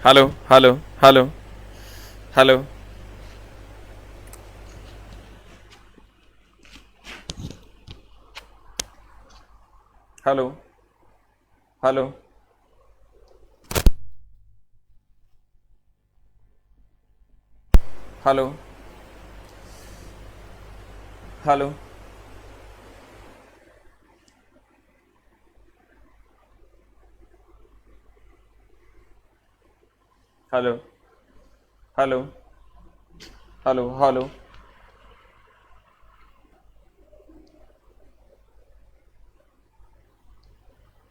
Hello hello hello hello. Hello hello hello hello hello hello hello hello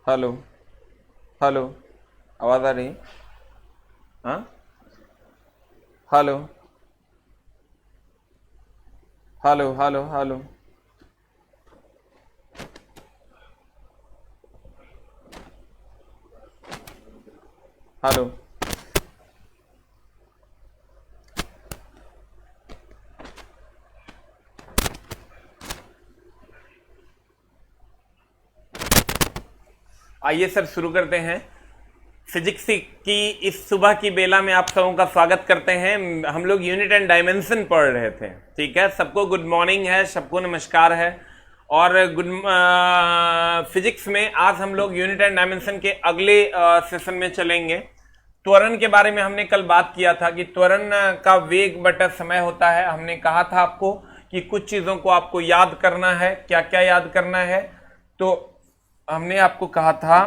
hello hello. आवाज़ आ रही है? हाँ। Hello hello hello hello hello. आइए sir शुरू करते हैं। फिजिक्स की इस सुबह की बेला में आप सबों का स्वागत करते हैं। हम लोग यूनिट एंड डायमेंशन पढ़ रहे थे। ठीक है, सबको गुड मॉर्निंग है, सबको नमस्कार है। और फिजिक्स में आज हम लोग यूनिट एंड डायमेंशन के अगले सेशन में चलेंगे। त्वरण के बारे में हमने कल बात किया था कि त्वरण का वेग बटा समय होता है। हमने कहा था आपको कि कुछ चीजों को आपको याद करना है। क्या क्या याद करना है? तो हमने आपको कहा था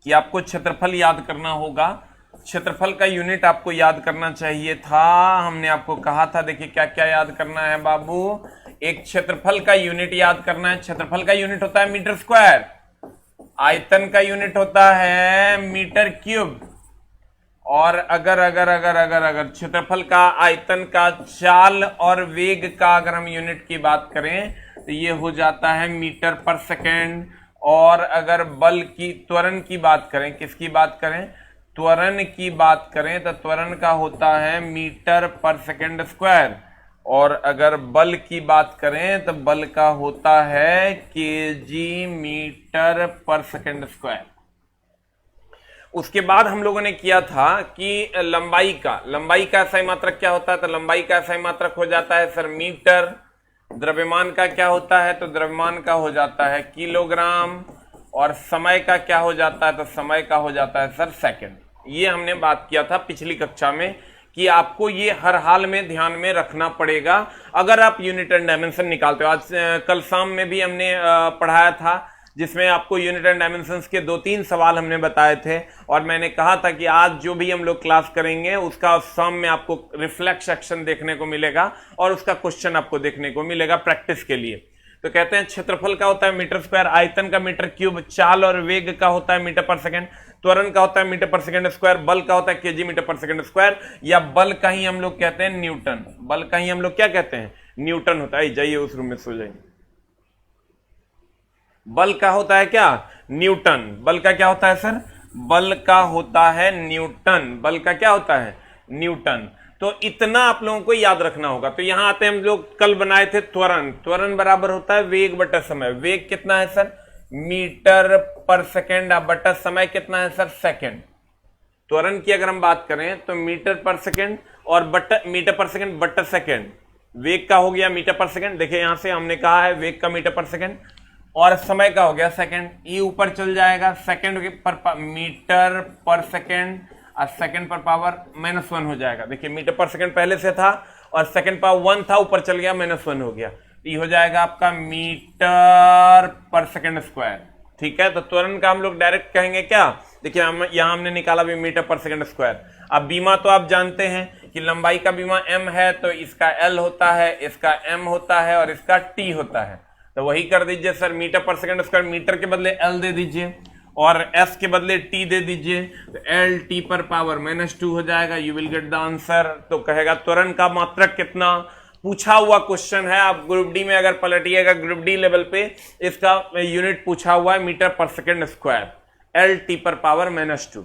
कि आपको क्षेत्रफल याद करना होगा। क्षेत्रफल का यूनिट आपको याद करना चाहिए था। हमने आपको कहा था, देखिए क्या क्या याद करना है बाबू। एक क्षेत्रफल का यूनिट याद करना है। क्षेत्रफल का यूनिट होता है मीटर स्क्वायर। आयतन का यूनिट होता है मीटर क्यूब। और अगर अगर अगर अगर अगर क्षेत्रफल का, आयतन का, चाल और वेग का अगर हम यूनिट की बात करें तो ये हो जाता है मीटर पर सेकेंड। और अगर बल की, त्वरण की बात करें, किसकी बात करें? त्वरण की बात करें तो त्वरण का होता है मीटर पर सेकेंड स्क्वायर। और अगर बल की बात करें तो बल का होता है केजी मीटर पर सेकेंड स्क्वायर। उसके बाद हम लोगों ने किया था कि लंबाई का SI मात्रक क्या होता है? तो लंबाई का SI मात्रक हो जाता है सर मीटर। द्रव्यमान का क्या होता है? तो द्रव्यमान का हो जाता है किलोग्राम। और समय का क्या हो जाता है? तो समय का हो जाता है सर सेकंड। ये हमने बात किया था पिछली कक्षा में कि आपको ये हर हाल में ध्यान में रखना पड़ेगा अगर आप यूनिट एंड डायमेंशन निकालते हो। आज कल शाम में भी हमने पढ़ाया था, जिसमें आपको यूनिट एंड डायमेंशंस के 2-3 सवाल हमने बताए थे। और मैंने कहा था कि आज जो भी हम लोग क्लास करेंगे उसका शाम में आपको रिफ्लेक्स एक्शन देखने को मिलेगा और उसका क्वेश्चन आपको देखने को मिलेगा प्रैक्टिस के लिए। तो कहते हैं क्षेत्रफल का होता है मीटर स्क्वायर, आयतन का मीटर क्यूब, चाल और वेग का होता है मीटर पर सेकेंड, त्वरण का होता है मीटर पर सेकेंड स्क्वायर, बल का होता है केजी मीटर पर सेकेंड स्क्वायर, या बल का ही हम लोग कहते हैं न्यूटन। बल का ही हम लोग क्या कहते हैं? न्यूटन होता है। जाइए उस रूम में सो जाइए। बल का होता है क्या? न्यूटन। बल का क्या होता है सर? बल का होता है न्यूटन। बल का क्या होता है? न्यूटन। तो इतना आप लोगों को याद रखना होगा। तो यहां आते हैं, हम लोग कल बनाए थे त्वरण। त्वरण बराबर होता है वेग बटा समय। वेग कितना है सर? मीटर पर सेकेंड। बटा समय कितना है सर? सेकेंड। त्वरण की अगर हम बात करें तो मीटर पर सेकेंड और बटा मीटर पर सेकेंड बटा सेकेंड। वेग का हो गया मीटर पर सेकेंड। देखिए यहां से हमने कहा है वेग का मीटर पर सेकेंड, और समय का हो गया सेकेंड। ये ऊपर चल जाएगा सेकेंड पर मीटर पर सेकेंड, और सेकेंड पर पावर -1 हो जाएगा। देखिए मीटर पर सेकेंड पहले से था और सेकेंड पावर 1 था, ऊपर चल गया -1 हो गया। ये हो जाएगा आपका मीटर पर सेकेंड स्क्वायर। ठीक है, तो त्वरण का हम लोग डायरेक्ट कहेंगे क्या? देखिए हम यहां हमने निकाला भी मीटर पर सेकेंड स्क्वायर। अब बीमा तो आप जानते हैं कि लंबाई का बीमा m है, तो इसका l होता है, इसका m होता है और इसका t होता है। तो वही कर दीजिए सर, मीटर पर सेकेंड स्क्वायर, मीटर के बदले l दे दीजिए और s के बदले t दे दीजिए। तो l t पर पावर -2 हो जाएगा। You will get the answer. तो कहेगा त्वरण का मात्रक कितना? पूछा हुआ क्वेश्चन है। आप ग्रुप डी में अगर पलटिएगा, ग्रुप डी लेवल पे इसका यूनिट पूछा हुआ है मीटर पर सेकेंड स्क्वायर, l t पर पावर -2।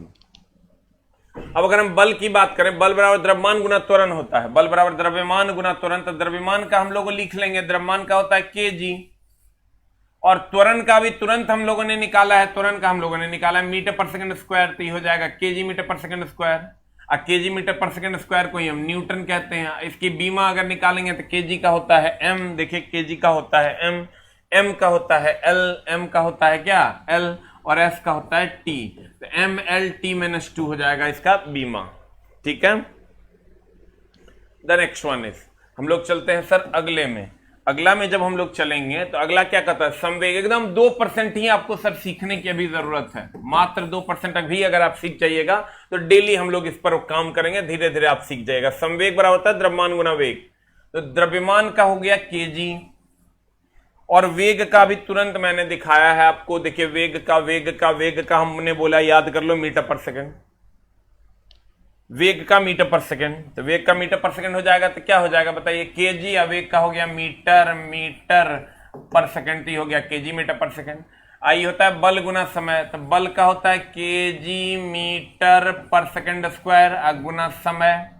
अब अगर हम बल की बात करें, बल बराबर द्रव्यमान गुना त्वरण होता है। बल बराबर द्रव्यमान गुना त्वरण। तो द्रव्यमान का हम लोग लिख लेंगे, द्रव्यमान का होता है kg। और त्वरण का भी तुरंत हम लोगों ने निकाला है, त्वरण का हम लोगों ने निकाला है मीटर पर सेकंड स्क्वायर, तो ये हो जाएगा KG metre per second square. और KG metre per second square को ही हम न्यूटन कहते हैं। इसकी बीमा अगर निकालेंगे तो केजी का होता है एम, देखिए केजी का होता है एम, एम का होता है एल, एम का होता है क्या एल, और एस का होता है टी, तो एम एल टी माइनस 2 हो जाएगा इसका बीमा। ठीक है, द नेक्स्ट वन इज, हम लोग चलते हैं सर अगले में। अगला में जब हम लोग चलेंगे तो अगला क्या कहता है, संवेग। एकदम 2% ही आपको सर सीखने की अभी जरूरत है, मात्र 2% अभी अगर आप सीख जाइएगा तो डेली हम लोग इस पर काम करेंगे, धीरे धीरे आप सीख जाइएगा। संवेग बराबर होता है द्रव्यमान गुना वेग, तो द्रव्यमान का हो गया केजी, और वेग का भी तुरंत मैंने दिखाया है आपको। देखिए वेग का हमने बोला, याद कर लो, मीटर पर सेकेंड। वेग का मीटर पर सेकेंड, तो वेग का मीटर पर सेकेंड हो जाएगा तो क्या हो जाएगा बताइए, केजी, या वेग का हो गया मीटर पर सेकेंड, तो हो गया केजी मीटर पर सेकेंड। आई होता है बल गुना समय, तो बल का होता है केजी मीटर पर सेकेंड स्क्वायर गुना समय,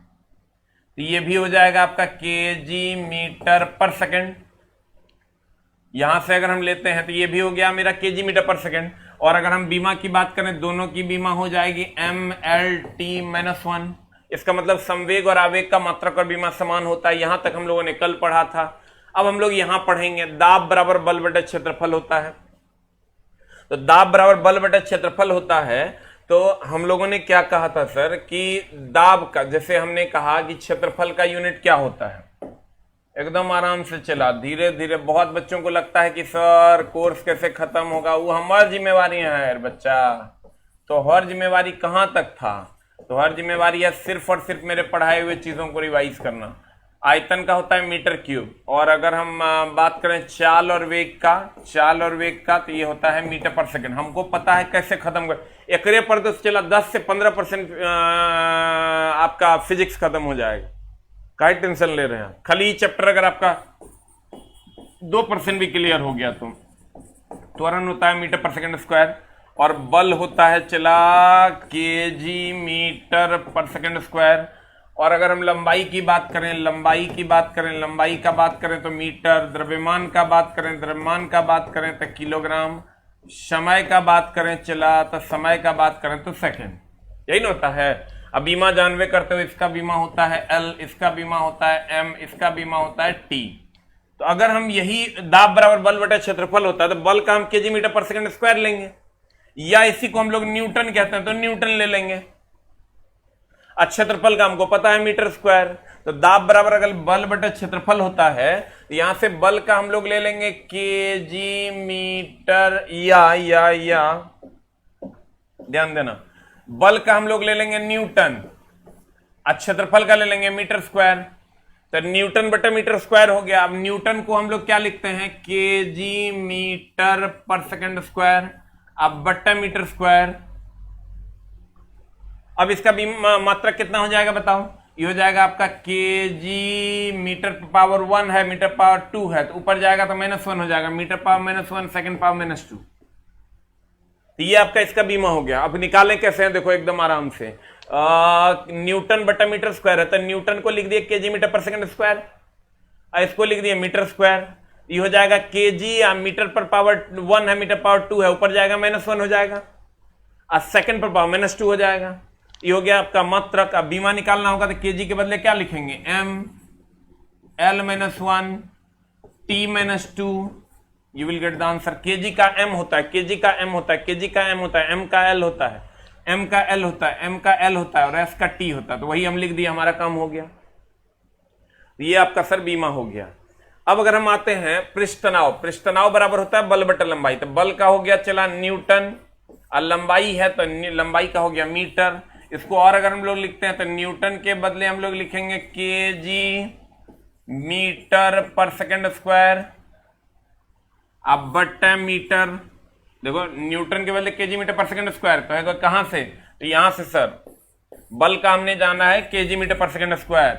तो ये भी हो जाएगा आपका केजी मीटर पर सेकेंड। यहां से अगर हम लेते हैं तो ये भी हो गया मेरा केजी मीटर पर सेकेंड। और अगर हम बीमा की बात करें, दोनों की बीमा हो जाएगी एम एल टी माइनस 1। इसका मतलब संवेग और आवेग का मात्रक और बीमा समान होता है। यहां तक हम लोगों ने कल पढ़ा था। अब हम लोग यहां पढ़ेंगे दाब बराबर बल बटा क्षेत्रफल होता है। तो दाब बराबर बल बटा क्षेत्रफल होता है, तो हम लोगों ने क्या कहा था सर कि दाब का, जैसे हमने कहा कि क्षेत्रफल का यूनिट क्या होता है, एकदम आराम से चला, धीरे धीरे। बहुत बच्चों को लगता है कि सर कोर्स कैसे खत्म होगा, वो हमारी जिम्मेवारी है यार बच्चा। तो हर जिम्मेवारी कहां तक था, तो हर जिम्मेवारी है सिर्फ और सिर्फ मेरे पढ़ाए हुए चीजों को रिवाइज करना। आयतन का होता है मीटर क्यूब, और अगर हम बात करें चाल और वेग का, तो ये होता है मीटर पर सेकंड। हमको पता है कैसे खत्म कर, एकरे पर तो चला 10 से 15% आपका फिजिक्स खत्म हो जाएगा। काय टेंशन ले रहे हैं, खाली चैप्टर अगर आपका 2% भी क्लियर हो गया तो। त्वरण होता है मीटर पर सेकंड स्क्वायर, और बल होता है चला KG metre per second square. और अगर हम लंबाई की बात करें तो मीटर, द्रव्यमान का बात करें तो किलोग्राम, समय का बात करें चला तो समय का बात करें तो सेकंड, यही ना होता है। अब बीमा जानवे करते हो, इसका बीमा होता है एल, इसका बीमा होता है एम, इसका बीमा होता है टी। तो अगर हम यही दाब बराबर बल बटा क्षेत्रफल होता है, तो बल का हम KG metre per second square लेंगे, या इसी को हम लोग न्यूटन कहते हैं तो न्यूटन ले लेंगे। क्षेत्रफल का हमको पता है मीटर स्क्वायर, तो दाब बराबर अगर बल बटा क्षेत्रफल होता है, तो यहां से बल का हम लोग ले लेंगे केजी मीटर, या ध्यान देना, बल का हम लोग ले लेंगे न्यूटन, क्षेत्रफल का ले लेंगे मीटर स्क्वायर, तो न्यूटन बटा मीटर स्क्वायर हो गया। अब न्यूटन को हम लोग क्या लिखते हैं, kg metre per second square, अब बटा मीटर स्क्वायर। अब इसका भी मात्रक कितना हो जाएगा बताओ, ये हो जाएगा आपका केजी मीटर पावर 1 है, मीटर पावर 2 है, तो ऊपर जाएगा तो -1 हो जाएगा, मीटर पावर -1 सेकंड पावर -2। तो ये आपका इसका बीमा हो गया। अब निकालें कैसे हैं, देखो एकदम आराम से। न्यूटन बटा मीटर स्क्वायर है, तो न्यूटन को लिख दिए KG metre per second square, इसको लिख दिए मीटर स्क्वायर, ये हो जाएगा केजी, मीटर पर पावर 1 है, मीटर पावर 2 है, ऊपर जाएगा -1 हो जाएगा, सेकंड पर पावर -2 हो जाएगा। ये हो गया आपका मात्रक। अब बीमा निकालना होगा तो केजी के बदले क्या लिखेंगे, M L -1 T -2, you will get the answer. KG का एम होता है, एम का एल होता है, और एस का टी होता है, तो वही हम लिख दिए, हमारा काम हो गया। ये आपका सर बीमा हो गया। अब अगर हम आते हैं पृष्ठ तनाव बराबर होता है बल बटा लंबाई, तो बल का हो गया चला न्यूटन, और लंबाई है तो लंबाई का हो गया मीटर। इसको और अगर हम लोग लिखते हैं तो न्यूटन के बदले हम लोग लिखेंगे KG metre per second square, अब बटा मीटर। देखो न्यूटन के बदले KG metre per second square, तो है कहां से, तो यहां से सर बल का हमने जाना है KG metre per second square,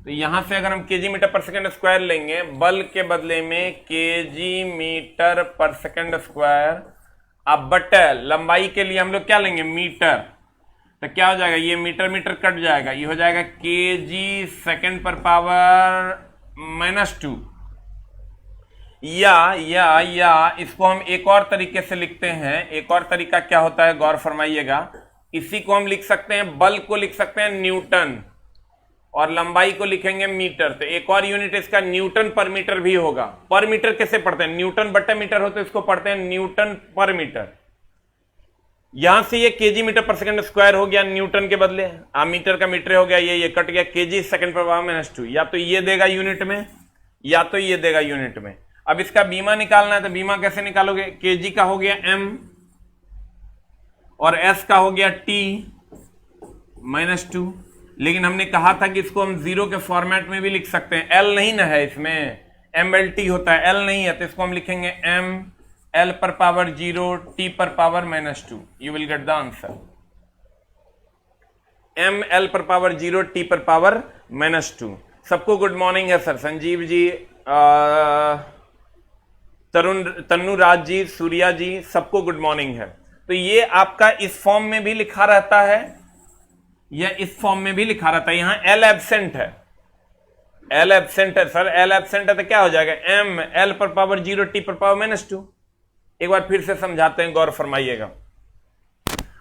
तो यहां से अगर हम KG metre per second square लेंगे, बल के बदले में KG metre per second square, अब बटा लंबाई के लिए हम लोग क्या लेंगे, मीटर, तो क्या हो जाएगा, ये मीटर कट जाएगा, ये हो जाएगा केजी सेकंड पर पावर -2, या इसको हम एक और तरीके से लिखते हैं। एक और तरीका क्या होता है, गौर फरमाइएगा। इसी को हम लिख सकते हैं, बल को लिख सकते हैं न्यूटन और लंबाई को लिखेंगे मीटर। तो एक और यूनिट इसका न्यूटन पर मीटर भी होगा। पर मीटर कैसे पढ़ते हैं, न्यूटन बटे मीटर हो तो इसको पढ़ते हैं न्यूटन पर मीटर। यहां से ये KG metre per second square हो गया न्यूटन के बदले, मीटर का मीटर हो गया, ये कट गया, केजी सेकंड पर पावर -2। या तो ये देगा यूनिट में या तो ये देगा यूनिट में। अब इसका बीमा निकालना है तो बीमा कैसे निकालोगे, केजी का हो गया m और s का हो गया t -2। लेकिन हमने कहा था कि इसको हम जीरो के फॉर्मेट में भी लिख सकते हैं। l नहीं ना है इसमें, mlt होता है, l नहीं है, तो इसको हम लिखेंगे m l पर पावर 0 t पर power -2। You will get the answer. m l पर पावर 0 t पर पावर -2। सबको गुड मॉर्निंग है सर, संजीव जी, तन्नू राज जी, सूर्या जी, सबको गुड मॉर्निंग है। तो ये आपका इस फॉर्म में भी लिखा रहता है या इस फॉर्म में भी लिखा रहता है। यहां एल एब्सेंट है, एल एब्सेंट है सर, एल एब्सेंट है तो क्या हो जाएगा, m l पर पावर 0 t पर पावर -2। एक बार फिर से समझाते हैं, गौर फरमाइएगा।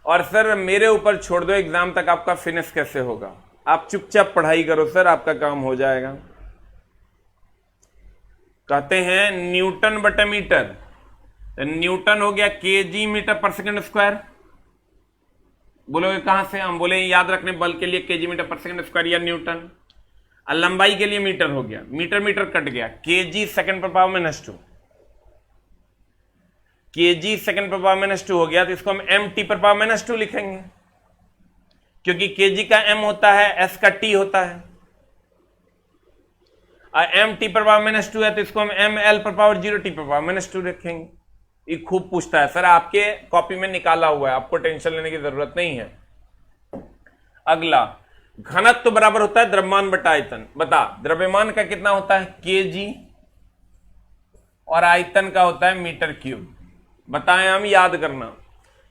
और सर मेरे ऊपर छोड़ दो, एग्जाम तक आपका फिनिश कैसे होगा, आप चुपचाप पढ़ाई करो सर, आपका काम हो जाएगा। कहते हैं न्यूटन बटे मीटर, तो न्यूटन हो गया kg metre per second square. बोलोगे कहां से, हम बोले याद रखने बल के लिए KG metre per second square या न्यूटन। और लंबाई के लिए मीटर हो गया, मीटर मीटर कट गया, केजी सेकंड पर पावर -2, केजी सेकंड पर पावर -2 हो गया, तो इसको हम एम टी पर पावर -2 लिखेंगे, क्योंकि केजी का m होता है, s का t होता है। एम टी पर पावर -2 है तो इसको हम एम एल पर पावर 0 टी पर पावर -2 रखेंगे। ये खूब पूछता है सर, आपके कॉपी में निकाला हुआ है, आपको टेंशन लेने की जरूरत नहीं है। अगला, घनत्व तो बराबर होता है द्रव्यमान बटा आयतन। बता, द्रव्यमान का कितना होता है, केजी, और आयतन का होता है मीटर क्यूब। बताएं हम, याद करना,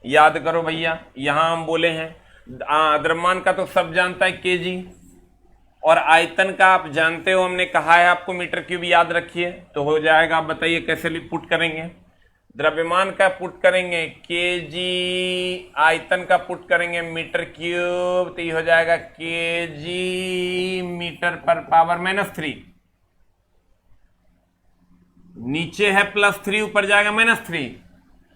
याद करो भैया। यहां हम बोले हैं द्रव्यमान का तो सब जानता है केजी, और आयतन का आप जानते हो, हमने कहा है आपको मीटर क्यूब, याद रखिए तो हो जाएगा। आप बताइए कैसे पुट करेंगे, द्रव्यमान का पुट करेंगे केजी, आयतन का पुट करेंगे मीटर क्यूब, तो ये हो जाएगा केजी मीटर पर पावर -3। नीचे है +3, ऊपर जाएगा -3।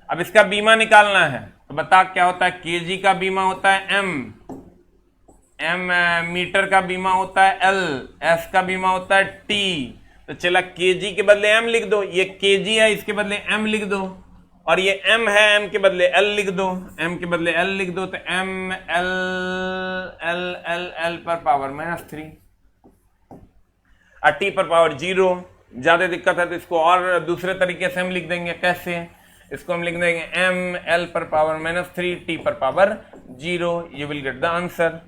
अब इसका बीमा निकालना है, तो बता क्या होता है, केजी का बीमा होता है m मीटर का बीमा होता है l, s का बीमा होता है t। तो चला केजी के बदले m लिख दो, ये केजी है इसके बदले m लिख दो, और ये m है m के बदले l लिख दो, m के बदले l लिख दो, तो m l l l l पर पावर -3 और t पर पावर 0। ज्यादा दिक्कत है तो इसको और दूसरे तरीके से हम लिख देंगे। कैसे, इसको हम लिख देंगे m l पर पावर -3 t पर power 0। You will get the answer.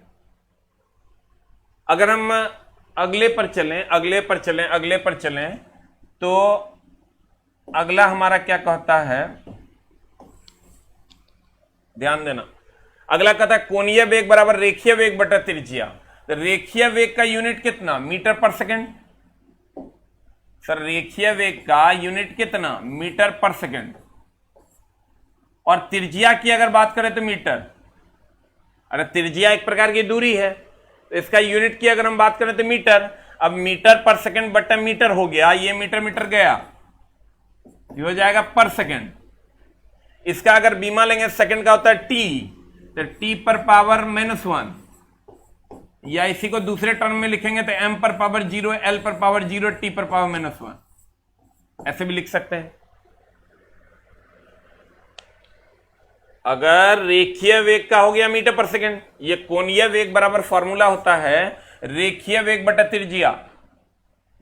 अगर हम अगले पर चलें तो अगला हमारा क्या कहता है, ध्यान देना। अगला कहता है कोणीय वेग बराबर रेखीय वेग बटा त्रिज्या। तो रेखीय वेग का यूनिट कितना, मीटर पर सेकंड। सर रेखीय वेग का यूनिट कितना, मीटर पर सेकंड, और त्रिज्या की अगर बात करें तो मीटर। अरे त्रिज्या एक प्रकार की दूरी है, तो इसका यूनिट की अगर हम बात करें तो मीटर। अब मीटर पर सेकंड बटा मीटर हो गया, ये मीटर मीटर गया, ये हो जाएगा पर सेकंड। इसका अगर बीमा लेंगे, सेकंड का होता है टी, तो टी पर पावर -1, या इसी को दूसरे टर्म में लिखेंगे तो m पर पावर 0, l पर पावर 0, t पर पावर -1, ऐसे भी लिख सकते हैं। अगर रेखीय वेग का हो गया मीटर पर सेकंड, ये कोणीय वेग बराबर फॉर्मूला होता है रेखीय वेग बटा त्रिज्या,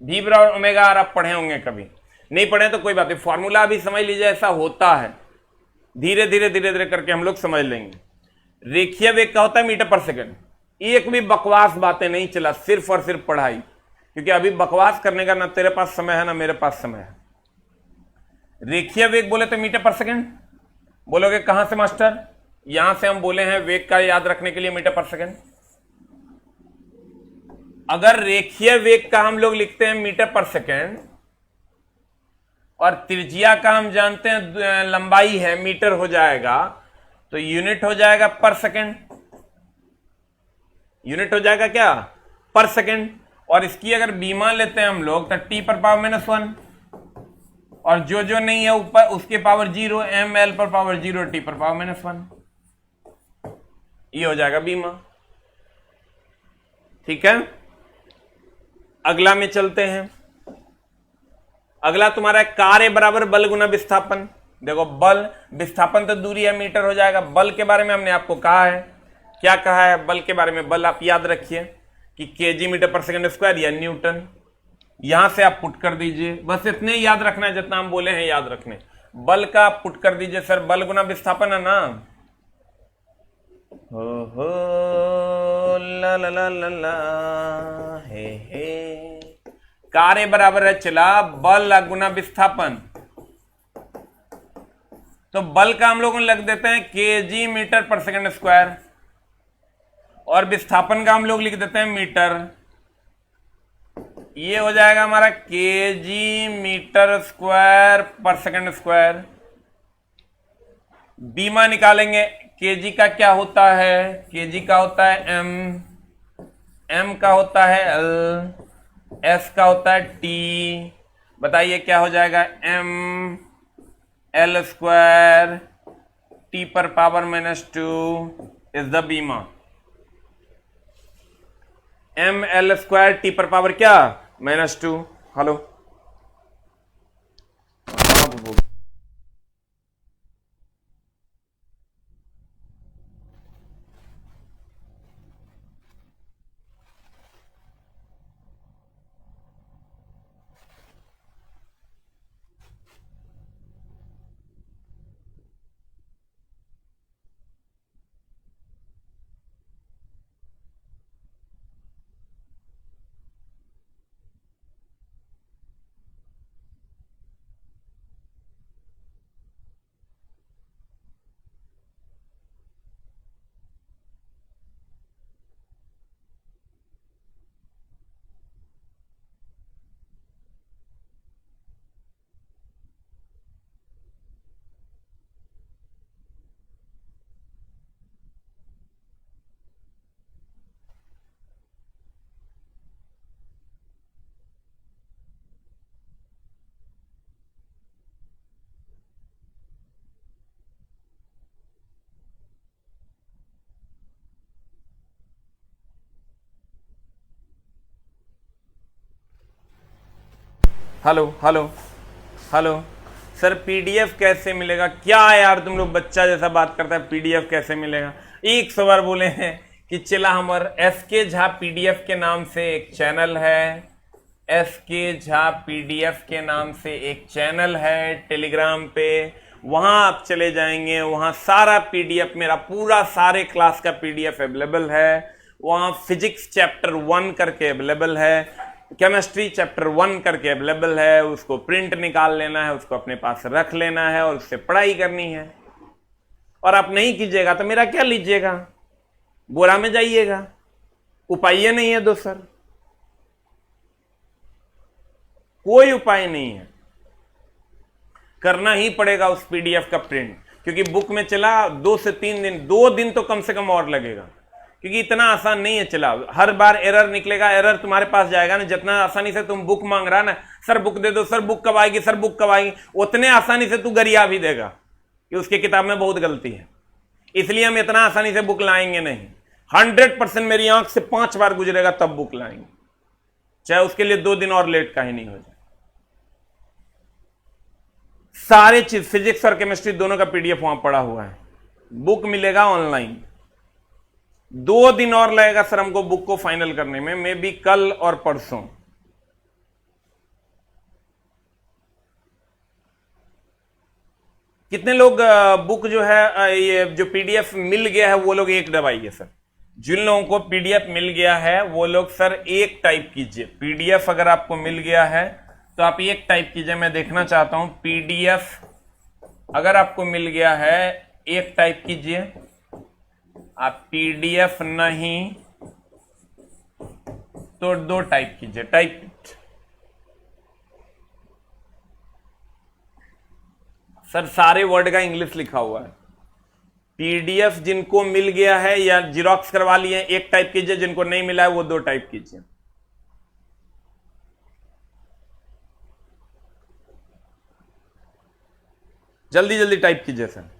v बराबर ओमेगा आर। आप पढ़े होंगे, कभी नहीं पढ़े तो कोई बात नहीं, फॉर्मूला भी समझ लीजिए, ऐसा होता है, धीरे धीरे करके हम लोग समझ लेंगे। रेखीय वेग का होता है मीटर पर सेकंड। एक भी बकवास बातें नहीं चला, सिर्फ और सिर्फ पढ़ाई, क्योंकि अभी बकवास करने का ना तेरे पास समय है ना मेरे पास समय है। रेखीय वेग बोले तो मीटर पर सेकंड। बोलोगे कहां से मास्टर, यहां से हम बोले हैं वेग का याद रखने के लिए मीटर पर सेकंड। अगर रेखीय वेग का हम लोग लिखते हैं मीटर पर सेकंड, और त्रिज्या का हम जानते हैं लंबाई है, मीटर हो जाएगा, तो यूनिट हो जाएगा पर सेकंड। यूनिट हो जाएगा क्या? पर सेकंड। और इसकी अगर बीमा लेते हैं हम लोग तो टी पर पावर -1, और जो नहीं है ऊपर उसके पावर 0, एम एल पर पावर 0, टी पर पावर -1, ये हो जाएगा बीमा। ठीक है, अगला में चलते हैं। अगला तुम्हारा कार्य बराबर बल गुना विस्थापन। देखो बल, विस्थापन तो दूरी है, मीटर हो जाएगा। बल के बारे में हमने आपको कहा है, क्या कहा है बल के बारे में? बल आप याद रखिए कि KG metre per second square या न्यूटन। यहां से आप पुट कर दीजिए, बस इतने याद रखना है जितना हम बोले हैं याद रखने। बल का आप पुट कर दीजिए, सर बल गुना विस्थापन है ना। हो ला ला ला ला ला हे। कार्य बराबर है चला बल गुना विस्थापन। तो बल का हम लोग लिख देते हैं kg metre per second square, और विस्थापन का हम लोग लिख देते हैं मीटर। ये हो जाएगा हमारा KG metre square per second square. बीमा निकालेंगे, केजी का क्या होता है? केजी का होता है एम, एम का होता है एल, एस का होता है टी। बताइए क्या हो जाएगा? M L square T per power -2 is the बीमा। M L square T per power क्या? -2। Hello, hello hello hello sir, PDF कैसे मिलेगा? क्या यार तुम लोग बच्चा जैसा बात करता है, पीडीएफ कैसे मिलेगा? 100 बार बोले हैं कि चला हमारे एसके झा पीडीएफ के नाम से एक चैनल है, एसके झा पीडीएफ के नाम से एक चैनल है टेलीग्राम पे। वहां आप चले जाएंगे, वहां सारा पीडीएफ, मेरा पूरा सारे क्लास का पीडीएफ अवेलेबल है। वहां फिजिक्स चैप्टर 1 करके अवेलेबल है, केमिस्ट्री चैप्टर 1 करके अवेलेबल है। उसको प्रिंट निकाल लेना है, उसको अपने पास रख लेना है और उससे पढ़ाई करनी है। और आप नहीं कीजिएगा तो मेरा क्या लीजिएगा? बोरा में जाइएगा। उपाय नहीं है दोस्तों, कोई उपाय नहीं है, करना ही पड़ेगा उस पीडीएफ का प्रिंट। क्योंकि बुक में चला 2 से 3 दिन, 2 दिन तो कम से कम और लगेगा, क्योंकि इतना आसान नहीं है चला। हर बार एरर निकलेगा, एरर तुम्हारे पास जाएगा ना। जितना आसानी से तुम बुक मांग रहा ना, सर बुक दे दो, सर बुक कब आएगी, सर बुक कब आएगी, उतने आसानी से तू गरिया भी देगा कि उसकी किताब में बहुत गलती है। इसलिए हम इतना आसानी से बुक लाएंगे नहीं। 100% मेरी आंख से 5 बार गुजरेगा तब बुक लाएंगे, चाहे उसके लिए 2 दिन और लेट का ही नहीं हो जाए। सारे चीज, फिजिक्स और केमिस्ट्री दोनों का पीडीएफ वहां पड़ा हुआ है। बुक मिलेगा ऑनलाइन। 2 दिन और लगेगा सर हमको बुक को फाइनल करने में, मे बी कल और परसों। कितने लोग बुक जो है, ये जो पीडीएफ मिल गया है वो लोग एक दबाइए सर। जिन लोगों को पीडीएफ मिल गया है वो लोग सर एक टाइप कीजिए। पीडीएफ अगर आपको मिल गया है तो आप एक टाइप कीजिए, मैं देखना चाहता हूं। पीडीएफ अगर आपको मिल गया है एक टाइप कीजिए। आप पीडीएफ नहीं तो 2 टाइप कीजिए। टाइप सर सारे वर्ड का इंग्लिश लिखा हुआ है। पीडीएफ जिनको मिल गया है या जिरोक्स करवा लिए एक टाइप कीजिए, जिनको नहीं मिला है वो 2 टाइप कीजिए। जल्दी जल्दी टाइप कीजिए सर।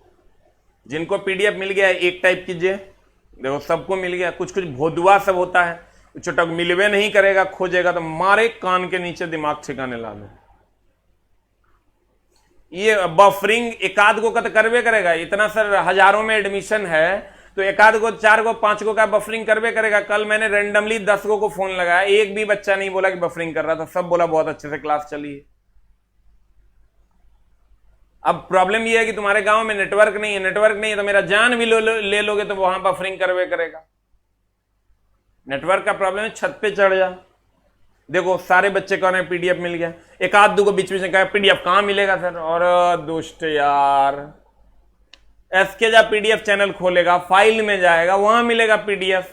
जिनको पीडीएफ मिल गया है 1 टाइप कीजिए। देखो सबको मिल गया, कुछ कुछ भोदुआ सब होता है, चुटक मिलवे नहीं करेगा, खोजेगा तो मारे कान के नीचे दिमाग ठिकाने ला दे। ये बफरिंग एकाध को का तो करवे करेगा, इतना सर हजारों में एडमिशन है तो एकाध को 4 को 5 को का बफरिंग करवे करेगा। कल मैंने रेंडमली 10 को फोन लगाया, एक भी बच्चा नहीं बोला कि बफरिंग कर रहा था, सब बोला बहुत अच्छे से क्लास चली है। अब प्रॉब्लम यह है कि तुम्हारे गांव में नेटवर्क नहीं है, नेटवर्क नहीं है तो मेरा जान भी ले लोगे तो वहां बफरिंग करवे करेगा। नेटवर्क का प्रॉब्लम है, छत पे चढ़ जा। देखो सारे बच्चे कह रहे हैं पीडीएफ मिल गया, एक आध दो को बीच बीच में कहा पीडीएफ कहां मिलेगा सर, और दुष्ट यार। एसके जा पीडीएफ चैनल खोलेगा, फाइल में जाएगा, वहां मिलेगा पीडीएफ,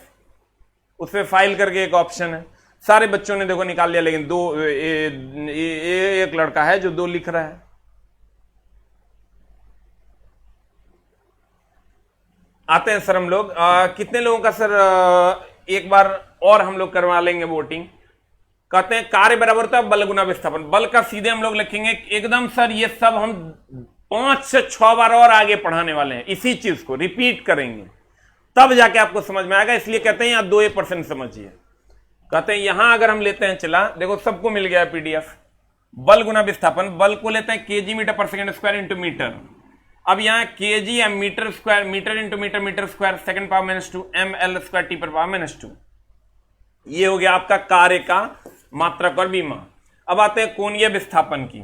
उसमें फाइल करके एक ऑप्शन है। सारे बच्चों ने देखो निकाल लिया, लेकिन एक लड़का है जो 2 लिख रहा है। आते हैं सर हम लोग, कितने लोगों का सर एक बार और हम लोग करवा लेंगे वोटिंग। कहते हैं कार्य बराबर होता है बल गुना विस्थापन। बल का सीधे हम लोग लिखेंगे एकदम सर, ये सब हम 5 से 6 बार और आगे पढ़ाने वाले हैं, इसी चीज को रिपीट करेंगे तब जाके आपको समझ में आएगा। इसलिए कहते हैं यहां 2% समझिए। कहते हैं यहां अगर हम लेते हैं, चला देखो सबको मिल गया पीडीएफ, बल गुना विस्थापन। बल को लेते हैं kg metre per second square into metre. अब यहां केजी या metre square, metre into metre, metre square second power -2 ml square T per power -2। ये हो गया आपका कार्य का मात्रक और बीमा। अब आते हैं कोणीय विस्थापन की।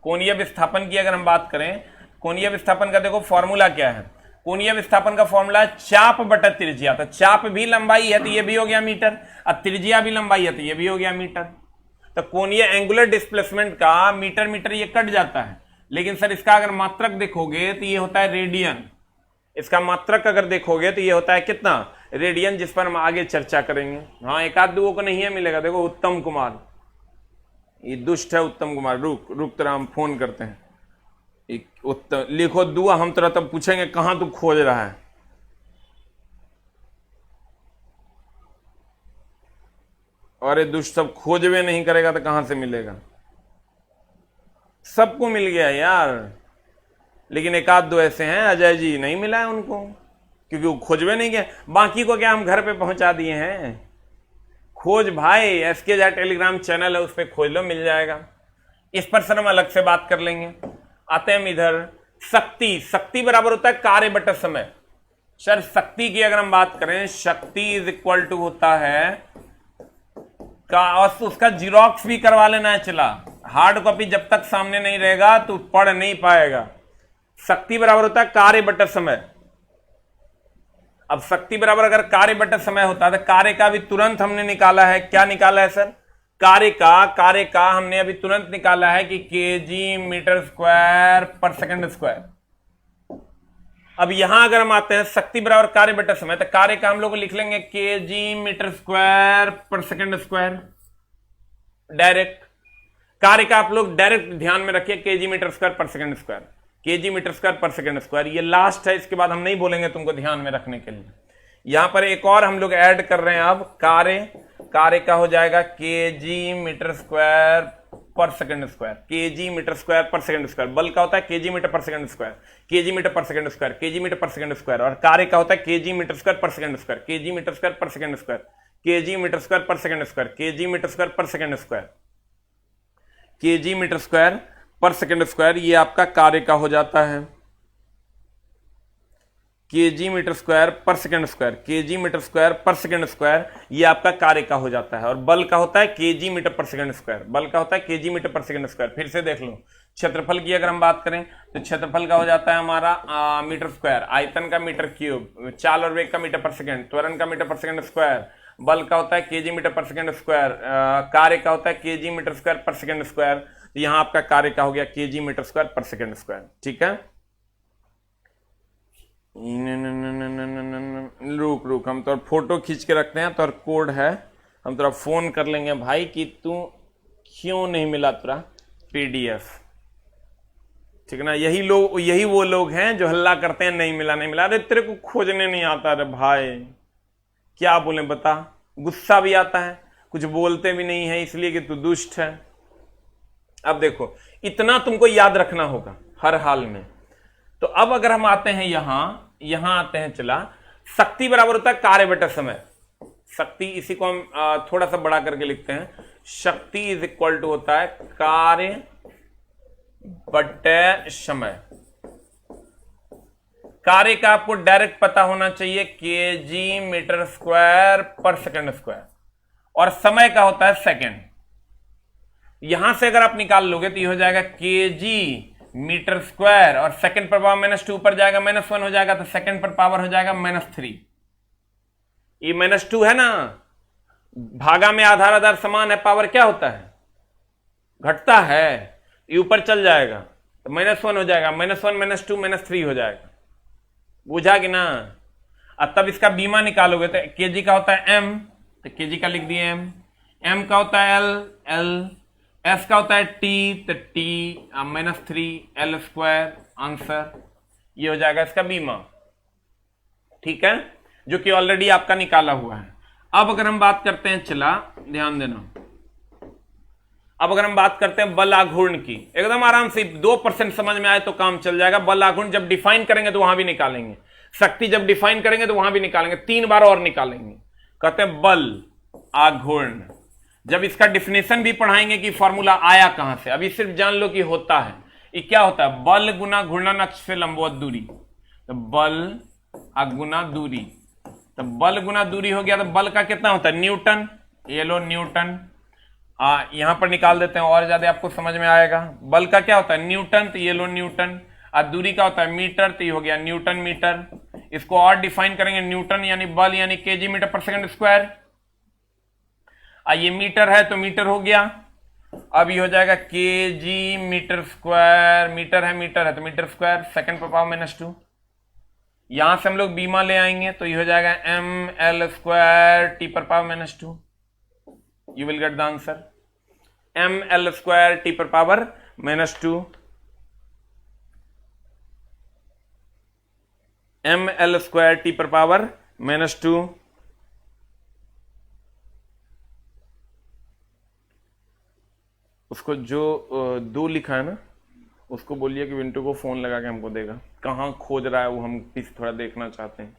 कोणीय विस्थापन की अगर हम बात करें, कोणीय विस्थापन का देखो फॉर्मूला क्या है। कोणीय विस्थापन का फॉर्मूला है चाप बटा त्रिज्या। तो चाप भी लंबाई है तो ये भी हो गया मीटर, और त्रिज्या भी लंबाई है तो ये भी हो गया मीटर। तो कोणीय एंगुलर डिस्प्लेसमेंट का मीटर मीटर ये कट जाता है, लेकिन सर इसका अगर मात्रक देखोगे तो ये होता है रेडियन। इसका मात्रक अगर देखोगे तो ये होता है कितना, रेडियन, जिस पर हम आगे चर्चा करेंगे। हाँ एक आध दो को नहीं है मिलेगा। देखो उत्तम कुमार, ये दुष्ट है उत्तम कुमार, रुक तेरा हम फोन करते हैं। एक उत्तम लिखो दुआ, हम तेरा तब पूछेंगे कहां तू खोज रहा है। और ये दुष्ट सब खोजवे नहीं करेगा तो कहां से मिलेगा। सबको मिल गया यार, लेकिन एक आध दो ऐसे हैं, अजय जी नहीं मिला है उनको, क्योंकि वो खोजवे नहीं गए। बाकी को क्या हम घर पे पहुंचा दिए हैं। खोज भाई, एसके जा टेलीग्राम चैनल है, उस पर खोज लो, मिल जाएगा। इस पर सर हम अलग से बात कर लेंगे। आते हैं हम इधर, शक्ति। शक्ति बराबर होता है कार्य बटा समय। सर शक्ति की अगर हम बात करें, शक्ति इज इक्वल टू होता है उसका जीरोक्स भी करवा लेना है। चला हार्ड कॉपी जब तक सामने नहीं रहेगा तो पढ़ नहीं पाएगा। शक्ति बराबर होता है कार्य बटा समय। अब शक्ति बराबर अगर कार्य बटा समय होता है तो कार्य का भी तुरंत हमने निकाला है। क्या निकाला है सर? कार्य का हमने अभी तुरंत निकाला है कि KG metre square per second square. अब यहां अगर हम आते हैं शक्ति बराबर कार्य बटा समय, तो कार्य का हम लोग लिख लेंगे kg metre square per second square. Direct कार्य का आप लोग डायरेक्ट ध्यान में रखिए, kg metre square per second square, KG metre square per second square. ये लास्ट है, इसके बाद हम नहीं बोलेंगे तुमको ध्यान में रखने के लिए। यहां पर एक और हम लोग ऐड कर रहे हैं। अब कार्य का हो जाएगा KG metre square per second square, KG metre square per second square. बल का होता है KG metre per second square, KG metre per second square, KG metre per second square. और कार्य का होता है KG metre square per second square, KG metre square per second square, KG metre square per second square, KG metre square per second square, KG metre square per second square. ये आपका कार्य का हो जाता है KG metre square per second square, KG metre square per second square. ये आपका कार्य का हो जाता है। और बल का होता है KG metre per second square, बल का होता है KG metre per second square. फिर से देख लो, क्षेत्रफल की अगर हम बात करें तो क्षेत्रफल का हो जाता है हमारा मीटर स्क्वायर, आयतन का मीटर क्यूब, चाल और वेग का मीटर पर सेकंड, त्वरण का मीटर पर सेकंड स्क्वायर, बल का होता है KG metre per second square, कार्य का होता है KG metre square per second square. तो यहां आपका कार्य का हो गया kg metre square per second square. ठीक है, रुक हम तो फोटो खींच के रखते हैं, तो कोड है, हम तेरा फोन कर लेंगे भाई कि तू क्यों नहीं मिला तेरा पीडीएफ। ठीक है ना। यही वो लोग हैं जो हल्ला करते हैं नहीं मिला नहीं मिला। अरे तेरे को खोजने नहीं आता, अरे भाई क्या बोले बता। गुस्सा भी आता है, कुछ बोलते भी नहीं है इसलिए कि तू दुष्ट है। अब देखो इतना तुमको याद रखना होगा हर हाल में। तो अब अगर हम आते हैं यहां आते हैं, चला शक्ति बराबर होता है कार्य बटा समय। शक्ति, इसी को हम थोड़ा सा बड़ा करके लिखते हैं, शक्ति इज इक्वल टू होता है कार्य बटे समय। कार्य का आपको डायरेक्ट पता होना चाहिए KG metre square per second square, और समय का होता है सेकंड। यहां से अगर आप निकाल लोगे तो ये हो जाएगा केजी मीटर स्क्वायर, और सेकंड पर पावर -2 ऊपर जाएगा -1 हो जाएगा, तो सेकंड पर पावर हो जाएगा -3। ये -2 है ना, भागा में आधार आधार समान है, पावर क्या होता है, घटता है, ये ऊपर चल जाएगा तो -1 हो जाएगा, -1 -2 -3 हो जाएगा। बुझा कि ना। अब तब इसका बीमा निकालोगे तो केजी का होता है m, तो केजी का लिख दिए m का होता है l, s का होता है t, तो t -3 l स्क्वायर आंसर। ये हो जाएगा इसका बीमा, ठीक है, जो कि ऑलरेडी आपका निकाला हुआ है। अब अगर हम बात करते हैं, चला ध्यान देना, अब अगर हम बात करते हैं बल आघूर्ण की, एकदम आराम से 2% समझ में आए तो काम चल जाएगा। बल आघूर्ण जब डिफाइन करेंगे तो वहां भी निकालेंगे, शक्ति जब डिफाइन करेंगे तो वहां भी निकालेंगे, 3 बार और निकालेंगे। कहते हैं बल आघूर्ण, जब इसका डिफिनेशन भी पढ़ाएंगे कि फॉर्मूला आया कहां से, अभी सिर्फ जान लो कि होता है, ये क्या होता है, बल गुना घूर्णन अक्ष से लंबवत दूरी। तो बल गुना दूरी, तो बल गुना दूरी हो गया, तो बल का कितना होता है न्यूटन, ये लो न्यूटन। यहां पर निकाल देते हैं और ज्यादा आपको समझ में आएगा। बल का क्या होता है न्यूटन, तो ये लो न्यूटन। और दूरी का होता है मीटर, तो ये हो गया न्यूटन मीटर। इसको और डिफाइन करेंगे, न्यूटन यानी बल यानी KG metre per second square. ये मीटर है तो मीटर हो गया। अब ये हो जाएगा केजी मीटर स्क्वायर, मीटर है तो मीटर स्क्वायर, सेकंड पर पावर -2। यहां से हम लोग बीमा ले आएंगे तो ये हो जाएगा ml square T per power -2। You will get the answer ml square T per power -2, ml square T per power -2। उसको जो 2 लिखा है ना, उसको बोलिए कि विंटू को फोन लगा के हमको देगा, कहाँ खोज रहा है वो, हम पीस थोड़ा देखना चाहते हैं।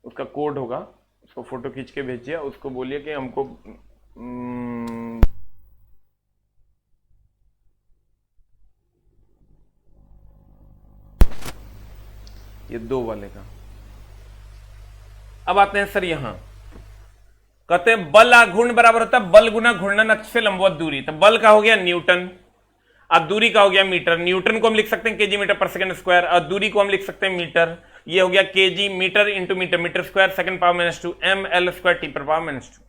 उसका कोड होगा, उसको फोटो खींच के भेजिए, उसको बोलिए कि हमको ये 2 वाले का। अब आते हैं सर यहां, कहते हैं बल आघूर्ण बराबर होता है बल गुना घूर्णन अक्ष से लंबवत दूरी। तो बल का हो गया न्यूटन, अब दूरी का हो गया मीटर। न्यूटन को हम लिख सकते हैं kg metre per second square, और दूरी को हम लिख सकते हैं मीटर। ये हो गया kg metre into metre, metre square second power -2, ml square T per power -2।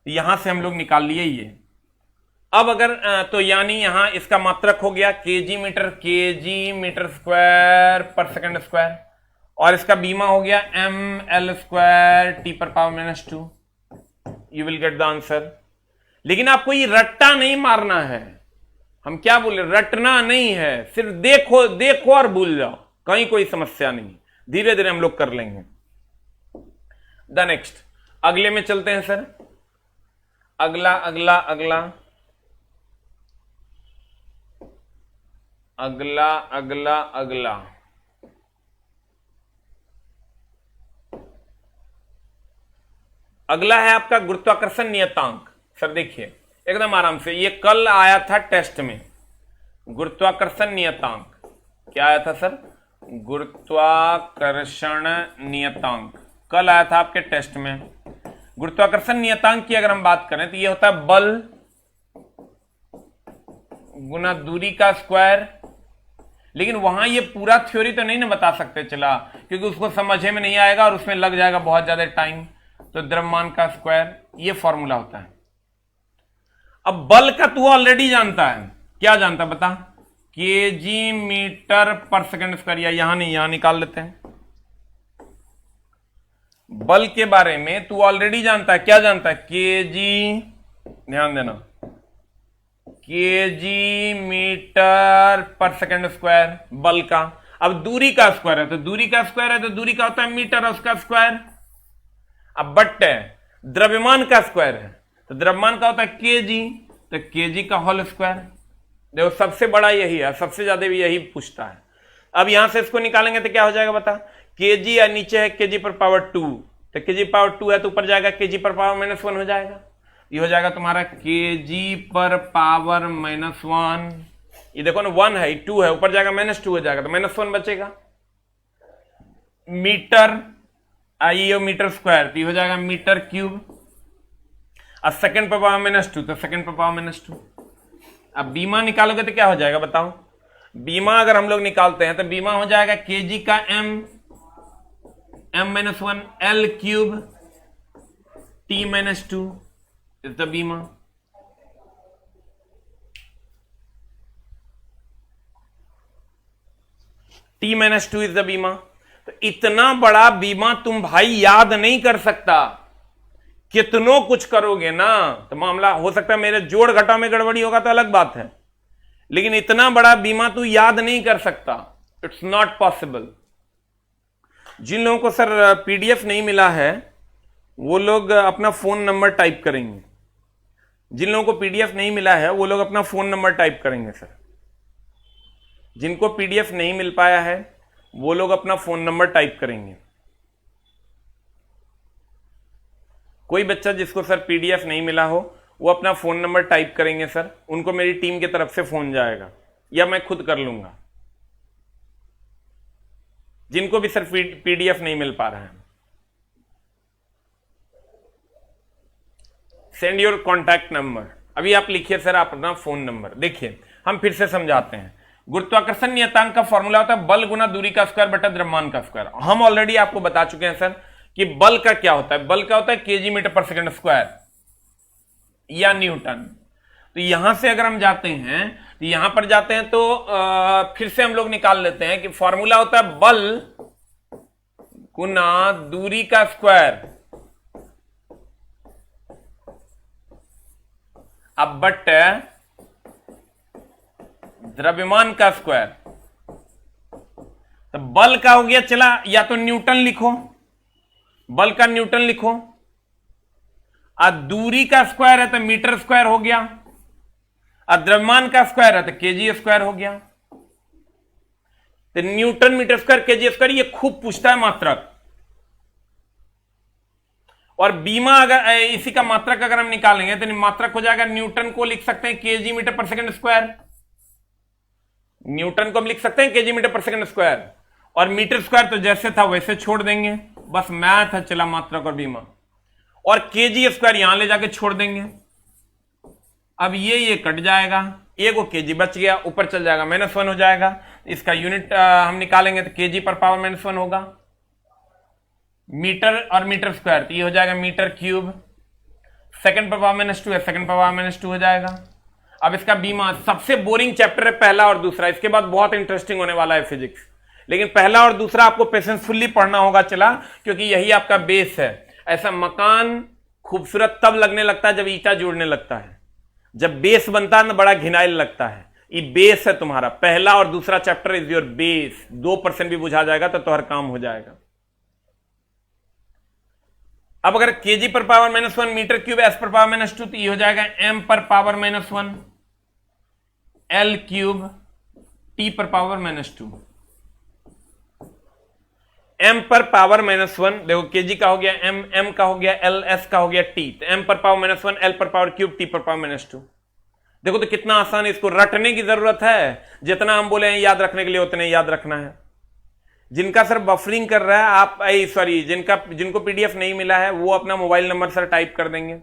यहां से हम लोग निकाल लिए ये। अब अगर तो यानी यहां इसका मात्रक हो गया kg metre square per second square, और इसका बीमा हो गया ml square T per power -2। You will get the answer. लेकिन आपको ये रट्टा नहीं मारना है, हम क्या बोले, रटना नहीं है, सिर्फ देखो और भूल जाओ, कहीं कोई समस्या नहीं, धीरे धीरे हम लोग कर लेंगे। द नेक्स्ट, अगले में चलते हैं सर। अगला अगला अगला अगला अगला अगला अगला है आपका गुरुत्वाकर्षण नियतांक। सर देखिए एकदम आराम से, ये कल आया था टेस्ट में, गुरुत्वाकर्षण नियतांक। क्या आया था सर, गुरुत्वाकर्षण नियतांक कल आया था आपके टेस्ट में। गुरुत्वाकर्षण नियतांक की अगर हम बात करें तो ये होता है बल गुना दूरी का स्क्वायर। लेकिन वहां ये पूरा थ्योरी तो नहीं ना बता सकते चला, क्योंकि उसको समझे में नहीं आएगा और उसमें लग जाएगा बहुत ज्यादा टाइम। तो द्रव्यमान का स्क्वायर, ये फॉर्मूला होता है। अब बल का तू ऑलरेडी जानता है, क्या जानता है बता, KG metre per second square, या यहां नहीं, यहां निकाल लेते हैं। बल के बारे में तू ऑलरेडी जानता है, क्या जानता है, केजी, ध्यान देना, KG metre per second square बल का। अब दूरी का स्क्वायर है तो दूरी का स्क्वायर है तो दूरी का होता है मीटर और उसका स्क्वायर। अब बट द्रव्यमान का स्क्वायर है तो द्रव्यमान का होता है केजी, तो केजी का होल स्क्वायर। देखो सबसे बड़ा यही है, सबसे ज्यादा भी यही पूछता है। अब यहां से इसको निकालेंगे तो क्या हो जाएगा बता, केजी या नीचे है केजी पर पावर 2, तो केजी पावर 2 है तो ऊपर जाएगा केजी पर पावर -1 हो जाएगा। ये हो जाएगा तुम्हारा केजी पर पावर -1। ये देखो ना 1 है 2 है, ऊपर जाएगा -2 हो जाएगा तो -1 बचेगा। मीटर आइए मीटर स्क्वायर तो ये हो जाएगा मीटर क्यूब। अब सेकंड पर पावर -2 तो सेकंड पर पावर -2। अब बीमा निकालोगे तो क्या हो जाएगा बताओ, बीमा अगर हम लोग निकालते हैं तो बीमा हो जाएगा केजी का m-1 L cube T-2 is the बीमा। T-2 इज द बीमा। तो इतना बड़ा बीमा तुम भाई याद नहीं कर सकता, कितनों कुछ करोगे ना तो मामला हो सकता है मेरे जोड़ घटाव में गड़बड़ी होगा तो अलग बात है, लेकिन इतना बड़ा बीमा तू याद नहीं कर सकता, इट्स नॉट पॉसिबल। जिन लोगों को सर पीडीएफ नहीं मिला है वो लोग अपना फोन नंबर टाइप करेंगे। जिन लोगों को पीडीएफ नहीं मिला है वो लोग अपना फोन नंबर टाइप करेंगे सर। जिनको पीडीएफ नहीं मिल पाया है वो लोग अपना फोन नंबर टाइप करेंगे। कोई बच्चा जिसको सर पीडीएफ नहीं मिला हो वो अपना फोन नंबर टाइप करेंगे सर, उनको मेरी टीम की तरफ से फोन जाएगा या मैं खुद कर लूंगा। जिनको भी सर पीडीएफ नहीं मिल पा रहा है, सेंड योर कॉन्टैक्ट नंबर। अभी आप लिखिए सर आप अपना फोन नंबर। देखिए हम फिर से समझाते हैं। गुरुत्वाकर्षण नियतांक का फॉर्मूला होता है बल गुना दूरी का स्क्वायर बटा द्रव्यमान का स्क्वायर। हम ऑलरेडी आपको बता चुके हैं सर कि बल का क्या होता है। बल का होता है KG metre per second square या न्यूटन। तो यहां से अगर हम जाते हैं तो यहां पर जाते हैं तो फिर से हम लोग निकाल लेते हैं कि फॉर्मूला होता है बल गुना दूरी का स्क्वायर अब बट द्रव्यमान का स्क्वायर। तो बल का हो गया, चला या तो न्यूटन लिखो, बल का न्यूटन लिखो, और दूरी का स्क्वायर है तो मीटर स्क्वायर हो गया, और द्रव्यमान का स्क्वायर है तो केजी स्क्वायर हो गया। तो Newton metre square kg square ये खूब पूछता है मात्रक। और बीमा अगर इसी का मात्रक अगर हम निकालेंगे तो मात्रक हो जाएगा, न्यूटन को लिख सकते हैं kg metre per second square, Newton को हम लिख सकते हैं kg metre per second square, और मीटर स्क्वायर तो जैसे था वैसे छोड़ देंगे, बस मैथ है चला मात्रक और बीमा, और केजी स्क्वायर यहां ले जाके छोड़ देंगे। अब ये कट जाएगा, एक वो केजी बच गया, ऊपर चल जाएगा -1 हो जाएगा। इसका यूनिट हम निकालेंगे तो केजी पर पावर -1 होगा, मीटर और मीटर स्क्वायर तो ये हो जाएगा मीटर क्यूब, सेकंड पर पावर -2 है, सेकंड पर पावर -2 हो जाएगा। अब इसका बीमा, सबसे बोरिंग चैप्टर है पहला और दूसरा, इसके बाद बहुत इंटरेस्टिंग होने वाला है फिजिक्स, लेकिन पहला और दूसरा आपको पेशेंसफुली पढ़ना होगा चला, क्योंकि यही आपका बेस है। ऐसा मकान खूबसूरत तब लगने लगता है जब ईंटा जोड़ने लगता है, जब बेस बनता है ना बड़ा घिनाइल लगता है। ये बेस है तुम्हारा, पहला और दूसरा चैप्टर इज योर बेस। 2% भी बुझा जाएगा तो हर काम हो जाएगा। अब अगर केजी पर पावर -1 मीटर क्यूब एस पर पावर -2 तो ये हो जाएगा m पर पावर -1 L क्यूब T पर पावर -2। m पर पावर -1 देखो, केजी का हो गया m का हो गया L, s का हो गया t, तो m पर पावर -1 L पर पावर क्यूब T पर पावर -2। देखो तो कितना आसान है, इसको रटने की जरूरत है, जितना हम बोले हैं याद रखने के लिए उतने ही याद रखना है। जिनका सर बफरिंग कर रहा है आप सॉरी जिनको पीडीएफ नहीं मिला है वो अपना मोबाइल नंबर सर टाइप कर देंगे।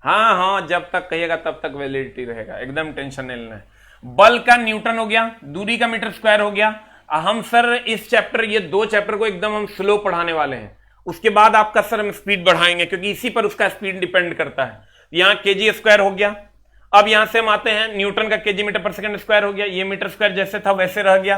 हाँ, जब तक कहिएगा तब तक वैलिडिटी रहेगा, एकदम टेंशन नहीं लेना है। बल का न्यूटन हो गया, दूरी का मीटर स्क्वायर हो गया। हम सर इस चैप्टर, ये 2 चैप्टर को एकदम हम स्लो पढ़ाने वाले हैं, उसके बाद आपका सर हम स्पीड बढ़ाएंगे, क्योंकि इसी पर उसका स्पीड डिपेंड करता है। यहां केजी स्क्वायर हो गया। अब यहां से हम आते हैं, न्यूटन का KG metre per second square हो गया, ये मीटर स्क्वायर जैसे था वैसे रह गया।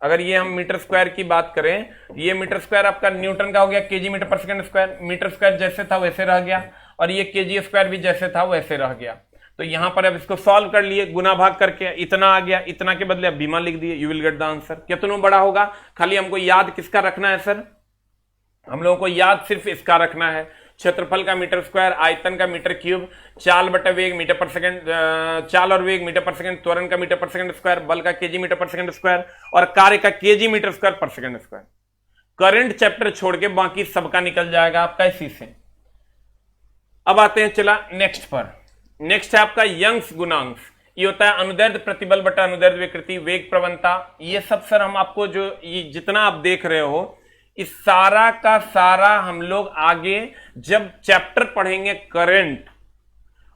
अगर ये हम मीटर स्क्वायर की बात करें, ये मीटर स्क्वायर आपका न्यूटन का हो गया, kg metre per second square, metre square जैसे था वैसे रह गया, और ये केजी स्क्वायर भी जैसे था वैसे रह गया। तो यहां पर अब इसको सॉल्व कर लिए, गुना भाग करके इतना आ गया, इतना के बदले अब बीमा लिख दिए, you will get the answer. कितना बड़ा होगा, खाली हमको याद किसका रखना है सर, हम लोगों को याद सिर्फ इसका रखना है, क्षेत्रफल का मीटर स्क्वायर, आयतन का मीटर क्यूब, चाल बटा वेग मीटर पर सेकंड, चाल और वेग मीटर पर सेकंड, त्वरण का मीटर पर सेकंड स्क्वायर, बल का KG metre per second square, और कार्य का KG metre square per second square. Current chapter छोड़ के बाकी सबका निकल जाएगा आपका इसी से। अब आते हैं चला नेक्स्ट पर। नेक्स्ट है आपका यंग्स गुणांक। ये होता है अनुदैर्ध्य प्रतिबल बटा अनुदैर्ध्य विकृति, वेग प्रवणता। ये सब सर हम आपको जो ये जितना आप देख रहे हो, इस सारा का सारा हम लोग आगे जब चैप्टर पढ़ेंगे करंट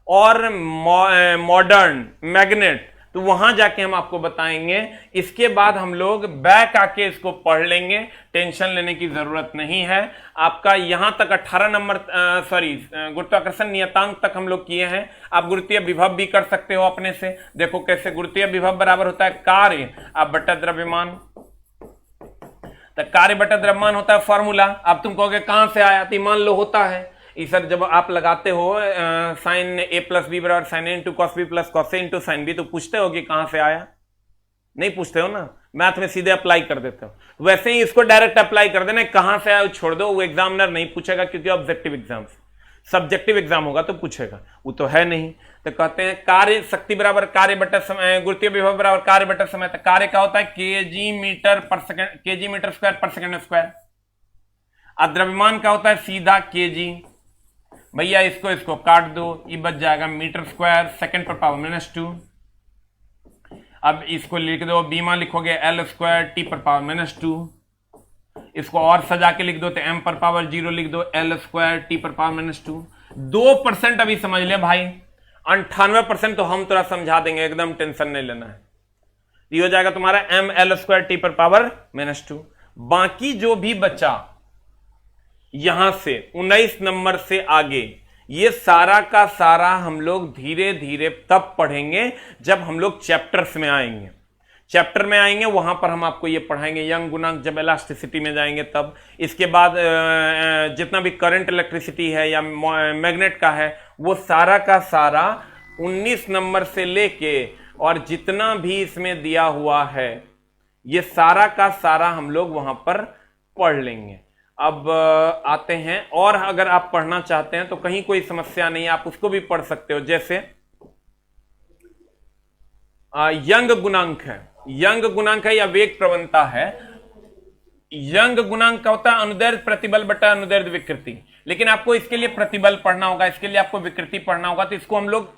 और मॉडर्न मैग्नेट, तो वहां जाके हम आपको बताएंगे। इसके बाद हम लोग बैक आके इसको पढ़ लेंगे, टेंशन लेने की जरूरत नहीं है। आपका यहां तक 18 नंबर गुरुत्वाकर्षण नियतांक तक हम लोग किए हैं। आप गुरुत्वीय विभव भी कर सकते हो अपने से। देखो कैसे, गुरुत्वीय विभव बराबर होता है कार्य आप बटा द्रव्यमान, तो कार्य बटा द्रव्यमान होता है फॉर्मूला। अब तुम कहोगे कहां से आया, तो मान लो होता है सर, जब आप लगाते हो साइन ए प्लस बी बराबर sine A into cos B plus cos A into sine B, तो पूछते हो कि कहां से आया, नहीं पूछते हो ना, मैथ में सीधे अप्लाई कर देते हो। वैसे ही इसको डायरेक्ट अप्लाई कर देना, कहां से आया छोड़ दो, वो एग्जामिनर नहीं पूछेगा, क्योंकि ऑब्जेक्टिव एग्जाम, सब्जेक्टिव एग्जाम होगा तो पूछेगा, वो तो है नहीं। तो कहते हैं कार्य शक्ति बराबर कार्य बटा समय, गुरुत्वीय विभव बराबर कार्य बटा समय। तो कार्य का होता है KG metre per second, KG metre square per second square. और द्रव्यमान का होता है सीधा केजी। भैया इसको काट दो, ये बच जाएगा मीटर स्क्वायर सेकंड पर पावर -2। अब इसको लिख दो, बीमा लिखोगे L square T per power -2। इसको और सजा के लिख दो तो m पर पावर 0 लिख दो, L square T per power -2। 2% अभी समझ ले भाई, 98% तो हम थोड़ा समझा देंगे, एकदम टेंशन नहीं लेना है। ये हो जाएगा तुम्हारा m L square T per power -2। बाकी जो भी बचा यहां से 19 नंबर से आगे, ये सारा का सारा हम लोग धीरे धीरे तब पढ़ेंगे जब हम लोग चैप्टर्स में आएंगे। चैप्टर में आएंगे वहां पर हम आपको ये पढ़ाएंगे यंग गुणांक, जब इलास्टिसिटी में जाएंगे तब। इसके बाद जितना भी करंट इलेक्ट्रिसिटी है या मैग्नेट का है, वो सारा का सारा 19 नंबर से लेके और जितना भी इसमें दिया हुआ है, ये सारा का सारा हम लोग वहां पर पढ़ लेंगे। अब आते हैं, और अगर आप पढ़ना चाहते हैं तो कहीं कोई समस्या नहीं है, आप उसको भी पढ़ सकते हो। जैसे यंग गुणांक है, यंग गुणांक है या वेग प्रवणता है। यंग गुणांक का होता है अनुदैर्ध्य प्रतिबल बटा अनुदैर्ध्य विकृति, लेकिन आपको इसके लिए प्रतिबल पढ़ना होगा, इसके लिए आपको विकृति पढ़ना होगा, तो इसको हम लोग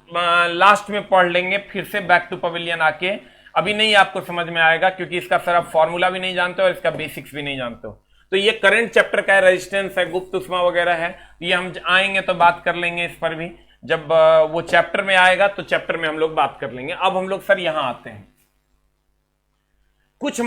लास्ट में पढ़ लेंगे फिर से बैक टू पवेलियन आके। अभी नहीं आपको समझ में आएगा, क्योंकि इसका सर आप फॉर्मूला भी नहीं जानते हो और इसका बेसिक्स भी नहीं जानते हो। तो ये करंट चैप्टर का है, रेजिस्टेंस है, गुप्त उष्मा वगैरह है, ये हम आएंगे तो बात कर लेंगे इस पर भी। जब वो चैप्टर में आएगा तो चैप्टर में हम लोग बात कर लेंगे। अब हम लोग सर यहां आते हैं, कुछ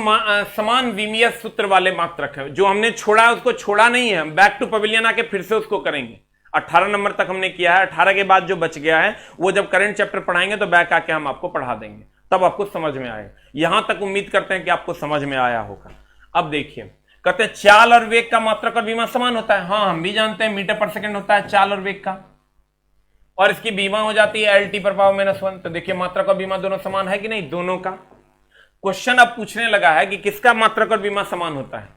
समान विमीय सूत्र वाले मात्रक है। जो हमने छोड़ा है उसको छोड़ा नहीं है, हम बैक टू पवेलियन आके फिर से उसको करेंगे। 18 नंबर तक हमने किया है, 18 के बाद जो बच गया है वो जब करंट चैप्टर पढ़ाएंगे तो बैक आके हम आपको पढ़ा देंगे, तब आपको समझ में आएगा। यहां तक उम्मीद करते हैं कि आपको समझ में आया होगा। अब देखिए, कहते हैं चाल और वेग का मात्रक और बीमा समान होता है। हाँ, हम भी जानते हैं मीटर पर सेकंड होता है चाल और वेग का, और इसकी बीमा हो जाती है एल टी पर पावर -1। तो देखिए मात्रक और बीमा दोनों समान है कि नहीं, दोनों का। क्वेश्चन अब पूछने लगा है कि किसका मात्रक और बीमा समान होता है।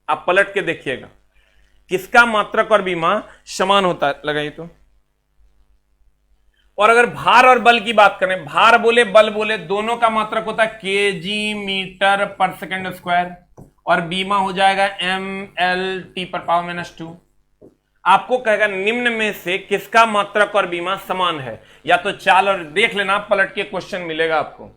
आप पलट के देखिएगा, किसका मात्रक और बीमा समान होता है, लगाइए तो। और अगर भार और बल की बात करें, भार बोले बल बोले, दोनों का मात्रक होता है KG metre per second square, और बीमा हो जाएगा M L T per power -2। आपको कहेगा निम्न में से किसका मात्रक और बीमा समान है। या तो चाल और, देख लेना पलट के क्वेश्चन मिलेगा आपको,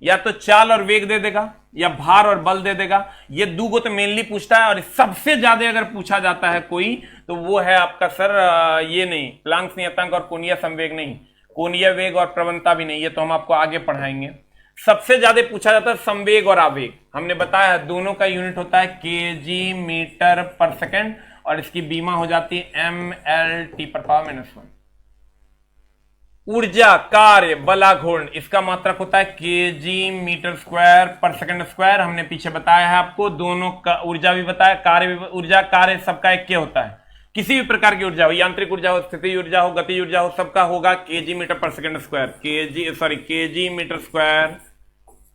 या तो चाल और वेग दे देगा या भार और बल दे देगा। ये दो को तो मेनली पूछता है, और सबसे ज्यादा अगर पूछा जाता है कोई तो वो है आपका सर ये नहीं, प्लांक्स नियतांक और कोणीय संवेग नहीं, कोणीय वेग और प्रवणता भी नहीं, ये तो हम आपको आगे पढ़ाएंगे। सबसे ज्यादा पूछा जाता है संवेग और आवेग। हमने बताया दोनों का यूनिट होता है केजी मीटर पर सेकंड, और इसकी बीमा हो जाती है M L T per power -1। ऊर्जा, कार्य, बलाघूर्ण, इसका मात्रक होता है KG metre square per second square. हमने पीछे बताया है आपको, दोनों का ऊर्जा भी बताया, कार्य भी, ऊर्जा कार्य सबका एक के होता है। किसी भी प्रकार की ऊर्जा हो, यांत्रिक ऊर्जा हो, स्थिति ऊर्जा हो, गति ऊर्जा हो, सबका होगा kg metre per second square, KG metre square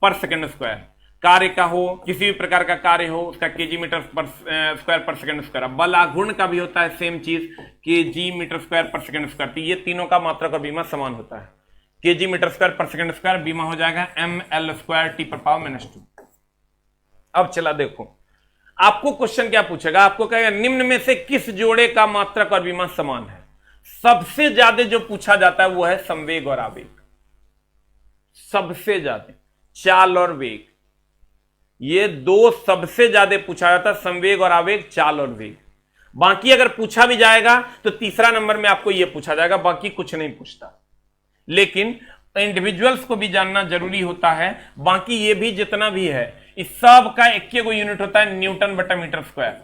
per second square. कार्य का हो, किसी भी प्रकार का कार्य हो, उसका केजी मीटर पर स्क्वायर पर सेकंड स्क्वायर। बल आघूर्ण का भी होता है सेम चीज, KG metre square per second square. तो ये तीनों का मात्रक और बीमा समान होता है, KG metre square per second square, बीमा हो जाएगा ml square T per power -2। अब चला देखो, आपको क्वेश्चन क्या पूछेगा, आपको कहेगा निम्न में से किस जोड़े का मात्रक और बीमा समान है। सबसे ज्यादा जो पूछा जाता है वो है संवेग और आवेग, सबसे ज्यादा। चाल और वेग, ये दो सबसे ज्यादा पूछा जाता है, संवेग और आवेग, चाल और वेग। बाकी अगर पूछा भी जाएगा तो तीसरा नंबर में आपको यह पूछा जाएगा, बाकी कुछ नहीं पूछता। लेकिन इंडिविजुअल्स को भी जानना जरूरी होता है। बाकी ये भी जितना भी है, इस सब का एक को यूनिट होता है न्यूटन बटा मीटर स्क्वायर,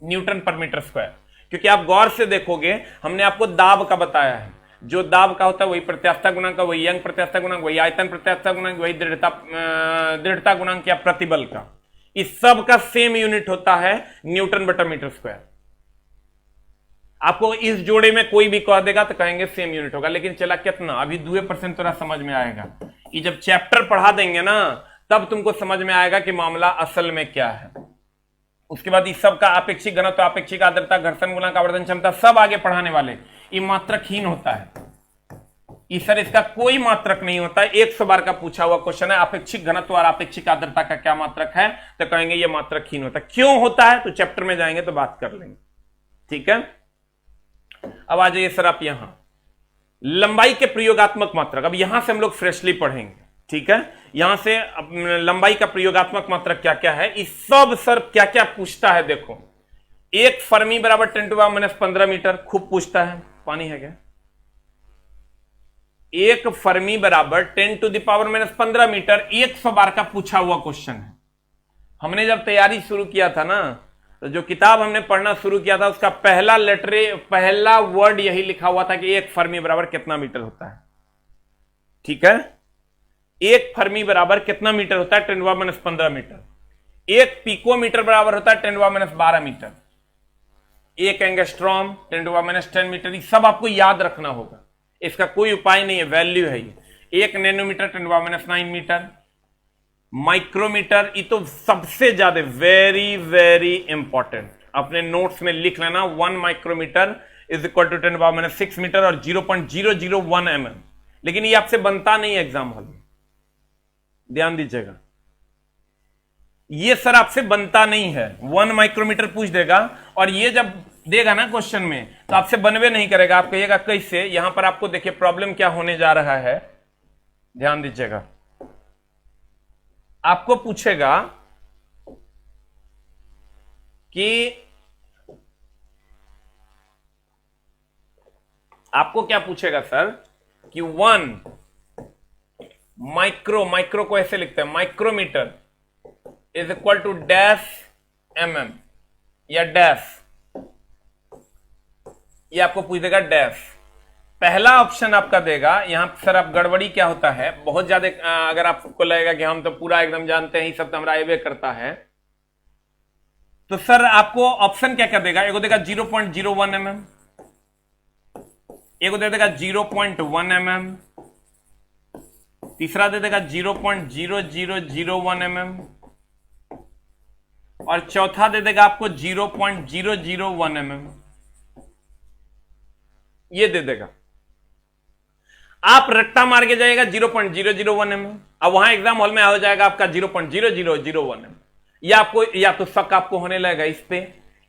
न्यूटन पर मीटर स्क्वायर। क्योंकि आप गौर से देखोगे, हमने आपको दाब का बताया है, जो दाब का होता है वही प्रत्यास्थता गुणांक, वही यंग प्रत्यास्थता गुणांक, वही आयतन प्रत्यास्थता गुणांक, वही दृढ़ता गुणांक या प्रतिबल का। इस सब का सेम यूनिट होता है न्यूटन बटा मीटर स्क्वायर। आपको इस जोड़े में कोई भी कह देगा तो कहेंगे सेम यूनिट होगा, लेकिन चला कितना, अभी 2% थोड़ा समझ में आएगा। ये जब चैप्टर पढ़ा देंगे ना, तब तुमको समझ में आएगा कि मामला असल में क्या है। उसके बाद इस सब का आपेक्षिक घनत्व, आपेक्षिक आर्द्रता, घर्षण गुणांक, आवर्धन क्षमता सब आगे पढ़ाने वाले। ये मात्रकहीन होता है, इस सर इसका कोई मात्रक नहीं होता है। 100 बार का पूछा हुआ क्वेश्चन है, आपेक्षिक घनत्व और आपेक्षिक आर्द्रता का क्या मात्रक है, तो कहेंगे ये मात्रकहीन होता है। क्यों होता है तो चैप्टर में जाएंगे तो बात कर लेंगे, ठीक है। अब आ जाइए सर आप यहां लंबाई के प्रयोगात्मक मात्रक। अब यहां से हम लोग फ्रेशली पढ़ेंगे, ठीक है। यहां से लंबाई का प्रयोगात्मक मात्रक क्या क्या है, इस सब सर क्या क्या पूछता है। देखो, 1 फर्मी बराबर 10⁻⁻15 मीटर, खूब पूछता है। पानी है क्या? 1 फर्मी बराबर 10⁻⁻15 मीटर 100 बार का पूछा हुआ क्वेश्चन है। हमने जब तैयारी शुरू किया था ना, तो जो किताब हमने पढ़ना शुरू किया था, उसका पहला वर्ड यही लिखा हुआ था कि 1 फर्मी बराबर कितना मीटर होता है, ठीक है। 1 फर्मी बराबर कितना मीटर होता है, 10⁻⁻15 मीटर। 1 पिकोमीटर बराबर होता है 10⁻12 मीटर। 1 angstrom 10⁻10 metre. ये सब आपको याद रखना होगा, इसका कोई उपाय नहीं है, वैल्यू है ये। 1 नैनोमीटर 10⁻9 मीटर। माइक्रोमीटर, ये तो सबसे ज्यादा वेरी वेरी इंपॉर्टेंट, अपने नोट्स में लिख लेना। 1 micrometre is equal to 10⁻6 metre और 0.001 mm। लेकिन ये आपसे बनता नहीं है एग्जाम हॉल में, ध्यान दीजिएगा। ये सर आपसे बनता नहीं है, 1 माइक्रोमीटर पूछ देगा और ये जब देगा ना क्वेश्चन में तो आपसे बनवे नहीं करेगा। आप कहिएगा कैसे। यहां पर आपको देखिए प्रॉब्लम क्या होने जा रहा है, ध्यान दीजिएगा। आपको पूछेगा कि आपको क्या पूछेगा सर कि 1 माइक्रो को ऐसे लिखते हैं, micrometre is equal to dash mm या डैश, ये आपको पूछ देगा डैश। पहला ऑप्शन आपका देगा। यहां सर आप गड़बड़ी क्या होता है, बहुत ज्यादा अगर आपको लगेगा कि हम तो पूरा एकदम जानते हैं, ये सब तो हमारा एवे करता है, तो सर आपको ऑप्शन क्या कर देगा। एगो देगा 0.01 mm, एगो दे देगा 0.1 mm, तीसरा दे देगा 0.0001 mm और चौथा दे देगा आपको 0.001 mm। ये दे देगा। आप रट्टा मार के जाएगा 0.001 mm, अब वहां एग्जाम हॉल में हो जाएगा आपका 0.0001 mm। या आपको या तो शक आपको होने लगेगा इस पे,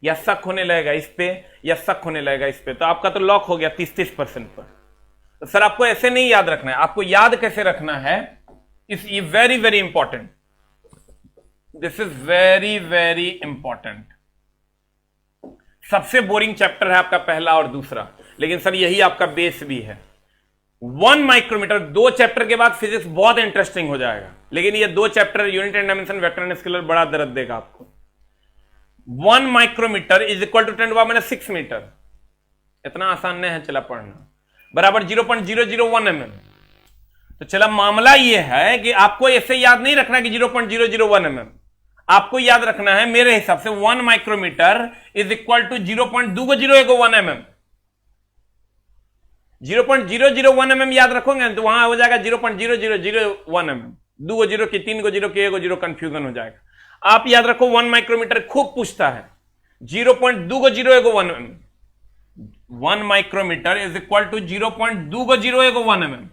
या शक होने लगेगा इस पे, या शक होने लगेगा इस पे, तो आपका तो लॉक हो गया 30% पर। तो सर आपको ऐसे नहीं याद रखना है। आपको याद कैसे रखना है, इस ये very very important, this is very very important. सबसे बोरिंग चैप्टर है आपका पहला और दूसरा, लेकिन सर यही आपका बेस भी है। 1 माइक्रोमीटर, 2 चैप्टर के बाद फिजिक्स बहुत इंटरेस्टिंग हो जाएगा, लेकिन ये 2 chapter unit and dimension, vector and scalar बड़ा दर्द देगा आपको। 1 micrometre is equal to 10⁻6 metre, इतना आसान नहीं है चला पढ़ना। बराबर 0.001 mm। तो चला मामला यह है कि आपको ऐसे याद नहीं रखना कि 0.001 mm, आपको याद रखना है मेरे हिसाब से 1 micrometre is equal to 0.2001 mm। 0.001 mm याद रखोगे तो वहां हो जाएगा 0.0001 mm। 2 जीरो की 3 को जीरो की 1 जीरो कंफ्यूजन हो जाएगा। आप याद रखो 1 माइक्रोमीटर खूब पूछता है 0.2001 mm। 1 micrometre is equal to 0.2001 mm।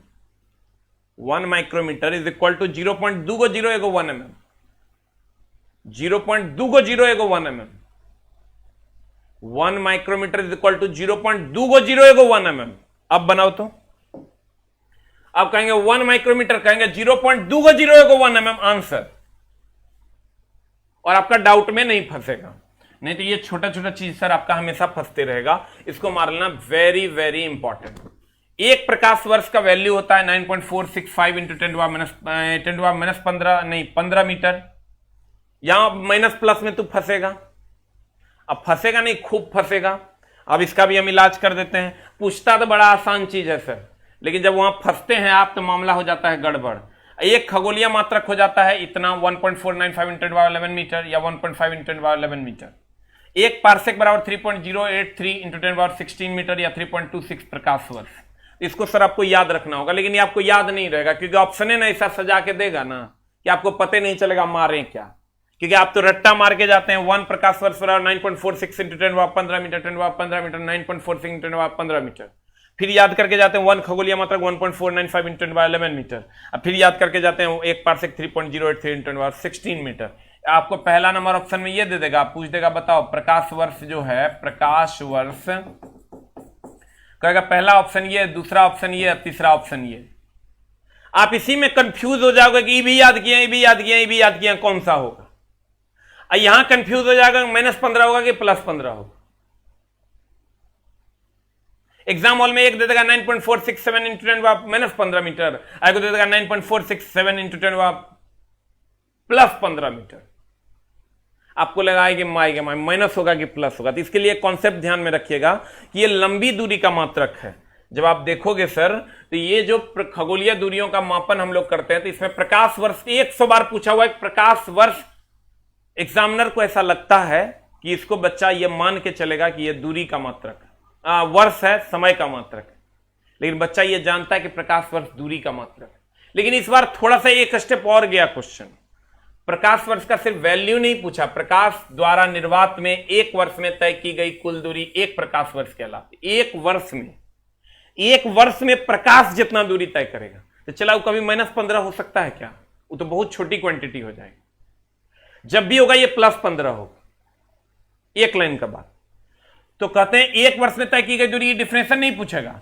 1 micrometre is equal to 0.2001 mm। 0.2001 mm। 1 micrometre is equal to 0.2001 mm। अब बनाओ तो आप कहेंगे 1 माइक्रोमीटर, कहेंगे 0.2001 mm आंसर, और आपका डाउट में नहीं फंसेगा। नहीं तो ये छोटा छोटा चीज सर आपका हमेशा फंसते रहेगा, इसको मारना वेरी वेरी इंपॉर्टेंट। एक प्रकाश वर्ष का वैल्यू होता है 9.465 इंटू 15 मीटर। यहां माइनस प्लस में तू फंसेगा, अब फंसेगा नहीं, खूब फंसेगा। अब इसका भी हम इलाज कर देते हैं। पूछता तो बड़ा आसान चीज है सर, लेकिन जब वहां फंसते हैं आप तो मामला हो जाता है गड़बड़। एक खगोलीय मात्रक हो जाता है इतना 1.495 इंटू 1011 मीटर या 1.5 इंटू 1011 मीटर। एक पार्सेक बराबर 3.083 इंटू 1016 मीटर या 3.26 प्रकाश वर्ष। इसको सर आपको याद रखना होगा, लेकिन ये आपको याद नहीं रहेगा क्योंकि ऑप्शन है ना ऐसा सजा के देगा ना कि आपको पता नहीं चलेगा मारे क्या, क्योंकि आप तो रट्टा मार के जाते हैं। 1 प्रकाश वर्ष बराबर 9.46 into 1015 metre 1015 metre 9.46 into 1015 metre. फिर याद करके जाते हैं 1 खगोलीय मात्रक 1.495 इंटू 1011 मीटर। अब फिर याद करके जाते हैं एक पार्सेक 3.083 इंटू 1016 मीटर। आपको पहला नंबर ऑप्शन में ये दे देगा, पूछ देगा बताओ प्रकाश वर्ष जो है, प्रकाश वर्ष कहेगा पहला ऑप्शन ये, दूसरा ऑप्शन ये, तीसरा ऑप्शन ये। आप इसी में कंफ्यूज हो जाओगे कि ये भी याद किया, ये भी याद किया, ये भी याद किया, कौन सा होगा। यहां कंफ्यूज हो जाएगा -15 होगा कि +15 होगा। एग्जाम हॉल में एक दे देगा 9.467 इंटू 10 -15 मीटर, आगे दे देगा 9.467 इंटू 10 +15 मीटर। आपको लगा कि माइनस होगा कि प्लस होगा। तो इसके लिए कॉन्सेप्ट ध्यान में रखिएगा कि ये लंबी दूरी का मात्रक है। जब आप देखोगे सर तो ये जो खगोलीय दूरियों का मापन हम लोग करते हैं तो इसमें प्रकाश वर्ष 100 बार पूछा हुआ है। प्रकाश वर्ष एग्जामिनर को ऐसा लगता है कि इसको बच्चा ये मान के चलेगा कि ये दूरी का मात्रक वर्ष है, समय का मात्रक है, लेकिन बच्चा ये जानता है कि प्रकाश वर्ष दूरी का मात्रक है। लेकिन इस बार थोड़ा सा एक स्टेप और गया क्वेश्चन। प्रकाश वर्ष का सिर्फ वैल्यू नहीं पूछा, प्रकाश द्वारा निर्वात में एक वर्ष में तय की गई कुल दूरी एक प्रकाश वर्ष कहलाती। एक वर्ष में प्रकाश जितना दूरी तय करेगा। तो चला वो कभी -15 हो सकता है क्या? वो तो बहुत छोटी क्वांटिटी हो जाएगी। जब भी होगा ये +15 होगा, एक लाइन का बात। तो कहते हैं एक वर्ष में तय की गई दूरी, डिफिनेशन नहीं पूछेगा।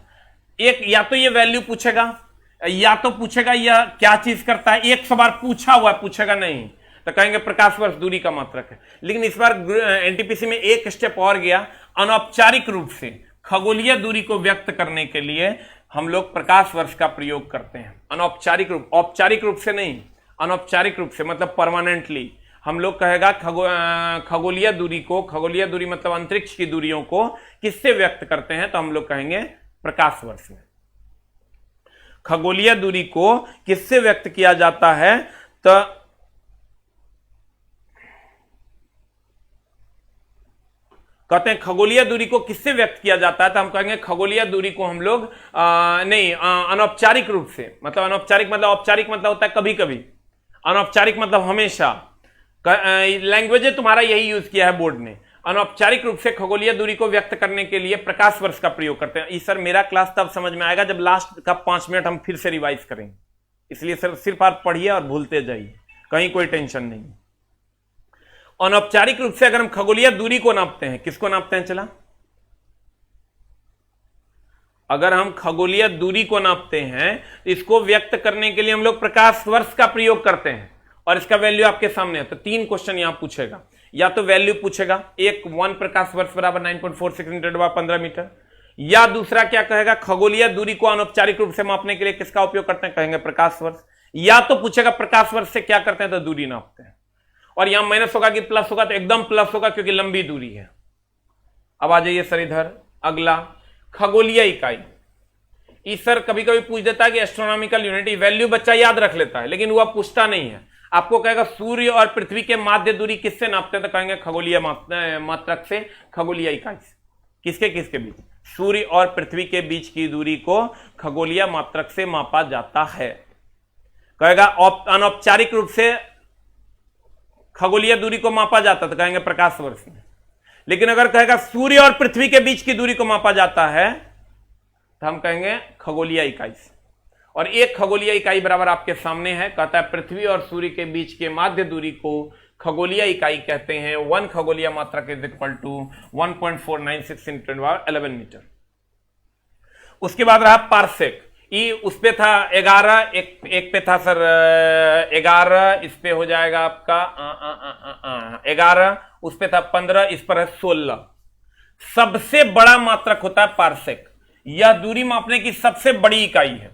एक या तो ये वैल्यू पूछेगा या तो पूछेगा यह क्या चीज करता है। 100 बार पूछा हुआ, पूछेगा नहीं तो कहेंगे प्रकाश वर्ष दूरी का मात्रक है। लेकिन इस बार एनटीपीसी में एक स्टेप और गया। अनौपचारिक रूप से खगोलीय दूरी को व्यक्त करने के लिए हम लोग प्रकाश वर्ष का प्रयोग करते हैं। अनौपचारिक रूप, औपचारिक रूप से नहीं, अनौपचारिक रूप से मतलब परमानेंटली हम लोग कहेगा खगोलीय दूरी को, खगोलीय दूरी मतलब अंतरिक्ष की दूरियों को किससे व्यक्त करते हैं, तो हम लोग कहेंगे प्रकाश वर्ष में। खगोलीय दूरी को किससे व्यक्त किया जाता है, तो कहते हैं खगोलीय दूरी को किससे व्यक्त किया जाता है, तो हम कहेंगे खगोलीय दूरी को हम लोग अनौपचारिक रूप से, मतलब अनौपचारिक मतलब, औपचारिक मतलब होता है कभी कभी, अनौपचारिक मतलब हमेशा। लैंग्वेज तुम्हारा यही यूज किया है बोर्ड ने। अनौपचारिक रूप से खगोलीय दूरी को व्यक्त करने के लिए प्रकाश वर्ष का प्रयोग करते हैं। सर मेरा क्लास तब समझ में आएगा जब लास्ट का 5 मिनट हम फिर से रिवाइज करेंगे, इसलिए सर सिर्फ आप पढ़िए और भूलते जाइए, कहीं कोई टेंशन नहीं। अनौपचारिक रूप से अगर हम खगोलीय दूरी को नापते हैं, किसको नापते हैं, चला अगर हम खगोलीय दूरी को नापते हैं तो इसको व्यक्त करने के लिए हम लोग प्रकाश वर्ष का प्रयोग करते हैं, और इसका वैल्यू आपके सामने है। तो 3 क्वेश्चन यहां पूछेगा। या तो वैल्यू पूछेगा, 1 प्रकाश वर्ष बराबर 9.46 इंटू 1015 मीटर, या दूसरा क्या कहेगा, खगोलीय दूरी को अनौपचारिक रूप से मापने के लिए किसका उपयोग करते हैं, कहेंगे प्रकाश वर्ष। या तो पूछेगा प्रकाश वर्ष से क्या करते हैं, तो दूरी नापते हैं। और यहां माइनस होगा कि प्लस होगा, तो एकदम प्लस होगा क्योंकि लंबी दूरी है। अब आ जाइए सर इधर, अगला खगोलीय इकाई। ये सर कभी कभी पूछ देता है कि एस्ट्रोनॉमिकल यूनिट, वैल्यू बच्चा याद रख लेता है लेकिन वह पूछता नहीं है। आपको कहेगा सूर्य और पृथ्वी के माध्य दूरी किससे नापते हैं, तो कहेंगे खगोलीय मात्रक से, खगोलीय इकाई से। किसके किसके बीच? सूर्य और पृथ्वी के बीच की दूरी को खगोलीय मात्रक से मापा जाता है। कहेगा अनौपचारिक रूप से खगोलीय दूरी को मापा जाता, तो कहेंगे प्रकाश वर्ष में। लेकिन अगर कहेगा सूर्य और पृथ्वी के बीच की दूरी को मापा जाता है, तो हम कहेंगे खगोलीय इकाई से। और एक खगोलीय इकाई बराबर आपके सामने है, कहता है पृथ्वी और सूर्य के बीच के माध्य दूरी को खगोलीय इकाई कहते हैं। 1 खगोलीय मात्रक इज इक्वल टू 1.496 × 1011 मीटर। उसके बाद रहा पार्सेक। ई उस पे था 11, एक पे था सर 11, इस पे हो जाएगा आपका 11, उस पे था 15, इस पर है 16। सबसे बड़ा मात्रक होता है पार्सेक। यह दूरी मापने की सबसे बड़ी इकाई है।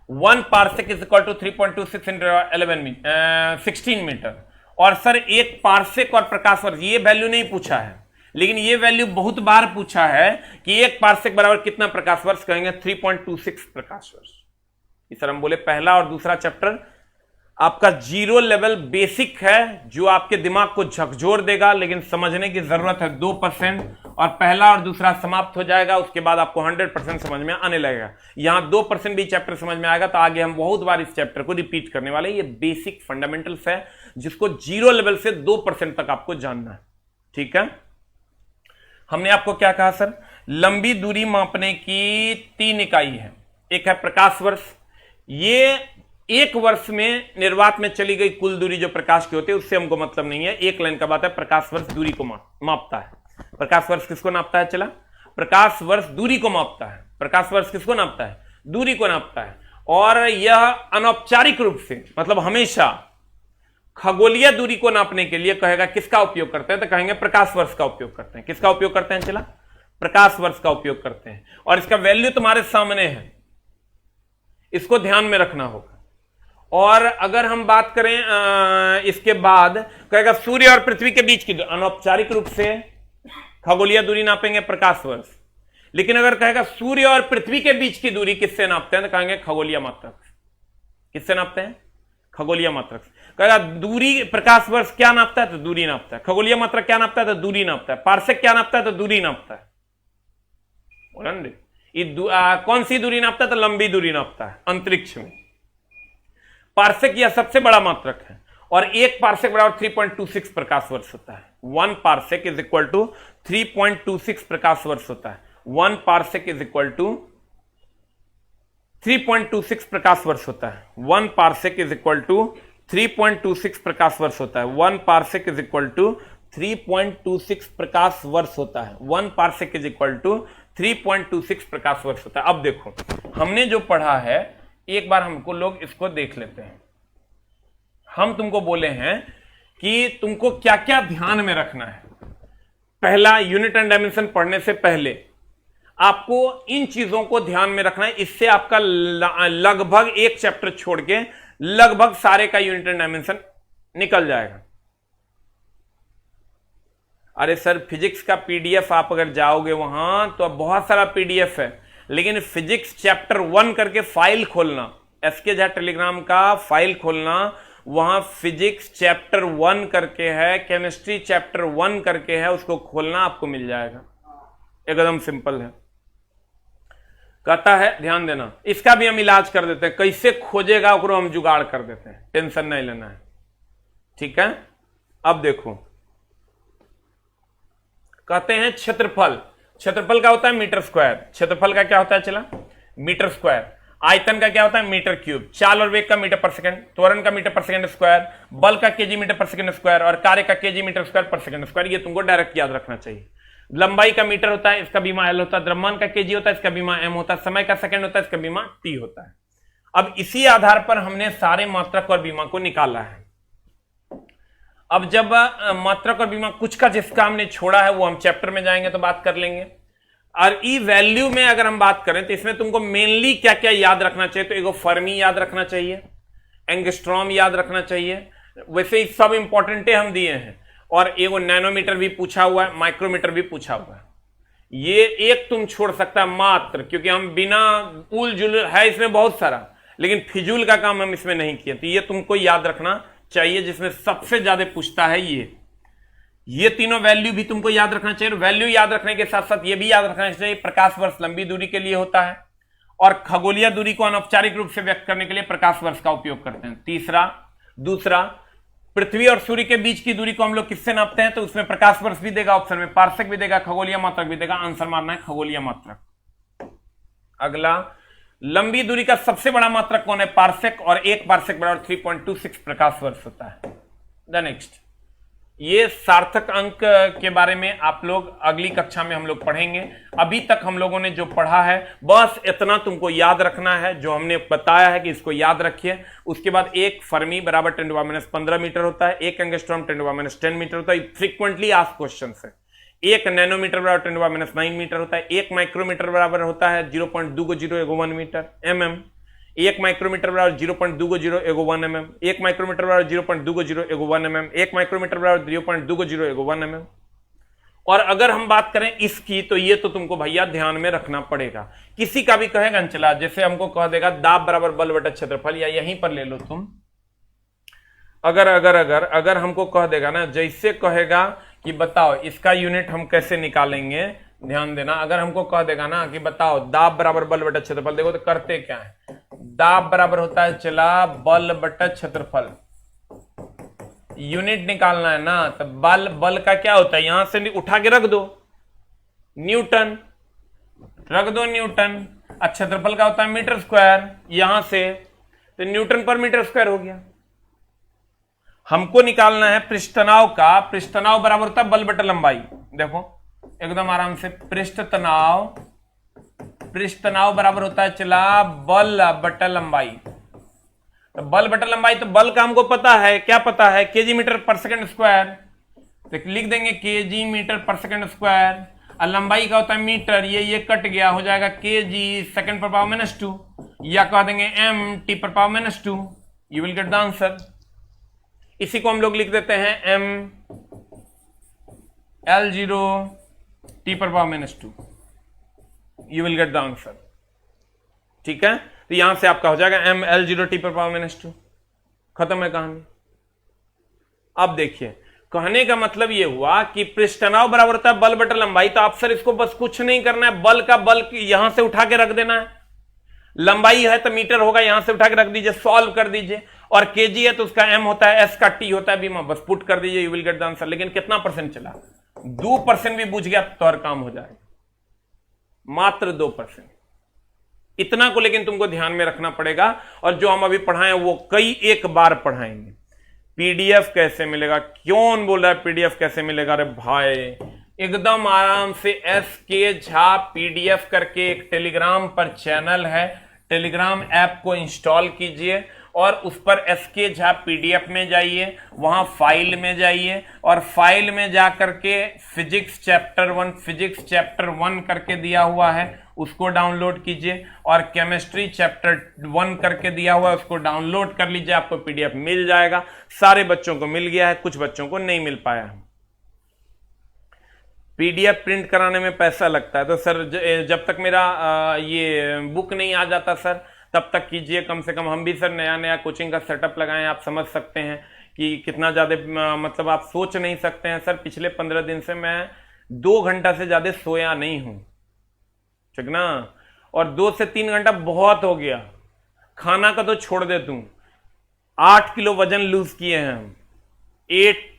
1 parsec is equal to 3.26 × 16 metre. और सर एक पार्सेक और प्रकाश वर्ष, ये वैल्यू नहीं पूछा है, लेकिन ये वैल्यू बहुत बार पूछा है कि एक पार्सेक बराबर कितना प्रकाश वर्ष, कहेंगे 3.26 प्रकाश वर्ष। इस तरह हम बोले पहला और दूसरा चैप्टर आपका 0 लेवल बेसिक है, जो आपके दिमाग को झकझोर देगा, लेकिन समझने की जरूरत है 2%। और पहला और दूसरा समाप्त हो जाएगा, उसके बाद आपको 100% समझ में आने लगेगा। यहां 2% भी चैप्टर समझ में आएगा तो आगे हम बहुत बार इस चैप्टर को रिपीट करने वाले। ये बेसिक फंडामेंटल्स है जिसको 0 लेवल से 2% तक आपको जानना है। ठीक है, हमने आपको क्या कहा सर, लंबी दूरी मापने की 3 इकाई है। एक है प्रकाश वर्ष, ये एक वर्ष में निर्वात में चली गई कुल दूरी जो प्रकाश की होती है उससे हमको मतलब नहीं है। एक लाइन का बात है, प्रकाश वर्ष दूरी को मापता है। प्रकाश वर्ष किसको नापता है? चला, प्रकाश वर्ष दूरी को मापता है। प्रकाश वर्ष किसको नापता है? दूरी को नापता है। और यह अनौपचारिक रूप से, मतलब हमेशा खगोलीय दूरी को नापने के लिए कहेगा किसका उपयोग करते हैं, तो कहेंगे प्रकाश वर्ष का उपयोग करते हैं। किसका उपयोग करते हैं? चला, प्रकाश वर्ष का उपयोग करते हैं। और इसका वैल्यू तुम्हारे सामने है, इसको ध्यान में रखना होगा। और अगर हम बात करें इसके बाद कहेगा सूर्य और पृथ्वी के बीच की, अनौपचारिक रूप से खगोलीय दूरी नापेंगे प्रकाश वर्ष। लेकिन अगर कहेगा सूर्य और पृथ्वी के बीच की दूरी किससे नापते हैं, तो कहेंगे खगोलीय मात्रक। किससे नापते हैं? खगोलीय मात्रक। कहेगा दूरी, प्रकाश वर्ष क्या नापता है? तो दूरी नापता है। खगोलीय मात्रक क्या नापता है? तो दूरी नापता है। पार्सेक क्या नापता है? तो दूरी नापता है। कौन सी दूरी नापता है? तो लंबी दूरी नापता है अंतरिक्ष में। पार्सेक यह सबसे बड़ा मात्रक है। और एक पार्सेक बराबर 3.26 प्रकाश वर्ष होता है। 1 पार्सेक इज इक्वल टू 3.26 प्रकाश वर्ष होता है। 1 पार्सेक इज इक्वल टू 3.26 प्रकाश वर्ष होता है। 1 पार्सेक इज इक्वल टू 3.26 प्रकाश वर्ष होता है। 1 पार्सेक इज इक्वल टू 3.26 प्रकाश वर्ष होता है। 1 पार्सेक इज इक्वल टू 3.26 प्रकाश वर्ष होता है। अब देखो हमने जो पढ़ा है, एक बार हमको लोग इसको देख लेते हैं। हम तुमको बोले हैं कि तुमको क्या क्या ध्यान में रखना है। पहला, यूनिट एंड डायमेंशन पढ़ने से पहले आपको इन चीजों को ध्यान में रखना है। इससे आपका लगभग एक चैप्टर छोड़ के लगभग सारे का यूनिट एंड डायमेंशन निकल जाएगा। अरे सर फिजिक्स का पीडीएफ आप अगर जाओगे वहां तो अब बहुत सारा पीडीएफ है, लेकिन फिजिक्स चैप्टर 1 करके फाइल खोलना, एसके झा टेलीग्राम का फाइल खोलना, वहां फिजिक्स चैप्टर 1 करके है, केमिस्ट्री चैप्टर 1 करके है, उसको खोलना आपको मिल जाएगा। एकदम सिंपल है। कहता है ध्यान देना, इसका भी हम इलाज कर देते हैं, कैसे खोजेगा उसको हम जुगाड़ कर देते हैं, टेंशन नहीं लेना है। ठीक है, अब देखो कहते हैं क्षेत्रफल। क्षेत्रफल क्या होता है? Metre square. क्षेत्रफल का क्या होता है? चला, मीटर स्क्वायर। आयतन का क्या होता है? Metre cube. चाल और वेग का मीटर पर सेकंड, त्वरण का मीटर पर सेकंड स्क्वायर, बल का KG metre per second square और कार्य का KG metre square per second square. ये तुमको डायरेक्ट याद रखना चाहिए। लंबाई का मीटर होता है, इसका बीमा एल होता है। द्रव्यमान का केजी होता है, इसका बीमा एम होता है। समय का सेकंड होता है, इसका बीमा टी होता है। अब इसी आधार पर हमने सारे मात्रक और बीमा को निकाला है। अब जब मात्रक और बीमा कुछ का जिसका हमने छोड़ा है वो हम चैप्टर में जाएंगे तो बात कर लेंगे। और ई वैल्यू में अगर हम बात करें तो इसमें तुमको मेनली क्या क्या याद रखना चाहिए? तो एगो फर्मी याद रखना चाहिए, एंगस्ट्रॉम याद रखना चाहिए। वैसे ही सब इंपॉर्टेंट हम दिए हैं। और एगो नैनोमीटर भी पूछा हुआ है, माइक्रोमीटर भी पूछा हुआ है। ये एक तुम छोड़ सकता है मात्र, क्योंकि हम बिना उल जुल है इसमें बहुत सारा, लेकिन फिजूल का काम हम इसमें नहीं किए, तो ये तुमको याद रखना चाहिए। जिसमें सबसे ज्यादा पूछता है ये तीनों वैल्यू भी तुमको याद रखना चाहिए। वैल्यू याद रखने के साथ साथ ये भी याद रखना चाहिए प्रकाश वर्ष लंबी दूरी के लिए होता है, और खगोलीय दूरी को अनौपचारिक रूप से व्यक्त करने के लिए प्रकाश वर्ष का उपयोग करते हैं। दूसरा पृथ्वी और सूर्य के बीच की दूरी को हम लोग किससे नापते हैं, तो उसमें प्रकाश वर्ष भी देगा ऑप्शन में, पार्सेक भी देगा, खगोलीय मात्रक भी देगा। आंसर मारना है खगोलीय मात्रक। अगला, लंबी दूरी का सबसे बड़ा मात्रक कौन है, पार्सेक, और एक पार्सेक बराबर 3.26 प्रकाश वर्ष होता है। द नेक्स्ट, ये सार्थक अंक के बारे में आप लोग अगली कक्षा में हम लोग पढ़ेंगे। अभी तक हम लोगों ने जो पढ़ा है बस इतना तुमको याद रखना है, जो हमने बताया है कि इसको याद रखिए। उसके बाद एक फर्मी बराबर 10⁻15 मीटर होता है, एक एंगस्ट्रॉम 10⁻10 मीटर होता है, फ्रीक्वेंटली आस्क्ड क्वेश्चन है। एक नैनोमीटर बराबर 10⁻9 मीटर होता है, एक माइक्रोमीटर बराबर होता है 0.201 मीटर mm, एक माइक्रोमीटर बराबर 0.201 mm, एक माइक्रोमीटर बराबर 0.201 mm, एक माइक्रोमीटर बराबर 0.201 mm। और अगर हम बात करें इसकी, तो ये तो तुमको भैया ध्यान में रखना पड़ेगा। किसी का भी कहेगा चला, जैसे हमको कह देगा दाब बराबर बल बटा क्षेत्रफल, या यहीं पर ले लो तुम, अगर हमको कह देगा ना, जैसे कहेगा कि बताओ इसका यूनिट हम कैसे निकालेंगे, ध्यान देना। अगर हमको कह देगा ना कि बताओ दाब बराबर बल बटा क्षेत्रफल, देखो तो करते क्या है, दाब बराबर होता है चला बल बटा क्षेत्रफल, यूनिट निकालना है ना, तो बल का क्या होता है, यहां से उठा के रख दो न्यूटन, रख दो न्यूटन। क्षेत्रफल का होता है मीटर स्क्वायर, यहां से तो न्यूटन पर मीटर स्क्वायर हो गया। हमको निकालना है पृष्ठ तनाव का, पृष्ठ तनाव बराबर होता है बल बटा लंबाई। देखो एकदम आराम से, पृष्ठ तनाव बराबर होता है चला बल बटा लंबाई। तो बल बटा लंबाई, तो बल का हमको पता है, क्या पता है, KG metre per second square, तो लिख देंगे KG metre per second square. और लंबाई का होता है मीटर, ये कट गया, हो जाएगा केजी सेकंड पर पावर -2, या कह देंगे M T per power -2। You will get the answer. इसी को हम लोग लिख देते हैं M L0 T per power -2। You will get the answer, ठीक है। तो यहां से आपका हो जाएगा M L0 T per power -2, खत्म है कहानी। अब देखिए, कहने का मतलब यह हुआ कि पृष्ठ तनाव बराबर होता है बल बटा लंबाई, तो आप सर इसको बस कुछ नहीं करना है, बल का बल यहां से उठा के रख देना है, लंबाई है तो मीटर होगा, यहां से उठा के रख दीजिए, सॉल्व कर दीजिए, और केजी है तो उसका एम होता है, एस का टी होता है, बीमा, बस पुट कर दीजिए, you will get the answer. लेकिन कितना परसेंट चला, 2% भी बुझ गया तो और काम हो जाएगा, मात्र 2%। इतना को लेकिन तुमको ध्यान में रखना पड़ेगा, और जो हम अभी पढ़ाएं वो कई एक बार पढ़ाएंगे। पीडीएफ कैसे मिलेगा, क्यों बोल रहा है पीडीएफ कैसे मिलेगा, अरे भाई एकदम आराम से SK झा पीडीएफ करके एक टेलीग्राम पर चैनल है, टेलीग्राम ऐप को इंस्टॉल कीजिए और उस पर SK झा पीडीएफ में जाइए, वहां फाइल में जाइए और फाइल में जाकर के फिजिक्स चैप्टर 1 करके दिया हुआ है उसको डाउनलोड कीजिए, और केमिस्ट्री चैप्टर 1 करके दिया हुआ है उसको डाउनलोड कर लीजिए, आपको पीडीएफ मिल जाएगा। सारे बच्चों को मिल गया है, कुछ बच्चों को नहीं मिल पाया है। पीडीएफ प्रिंट कराने में पैसा लगता है, तो सर जब तक मेरा ये बुक नहीं आ जाता सर तब तक कीजिए कम से कम। हम भी सर नया नया कोचिंग का सेटअप लगाए, आप समझ सकते हैं कि कितना ज़्यादा, मतलब आप सोच नहीं सकते हैं सर। पिछले 15 दिन से मैं 2 घंटा से ज़्यादा सोया नहीं हूं, ठीक ना, और 2 से 3 घंटा बहुत हो गया। खाना का तो छोड़ दे तू, 8 किलो वजन लूज किए हैं हम, 8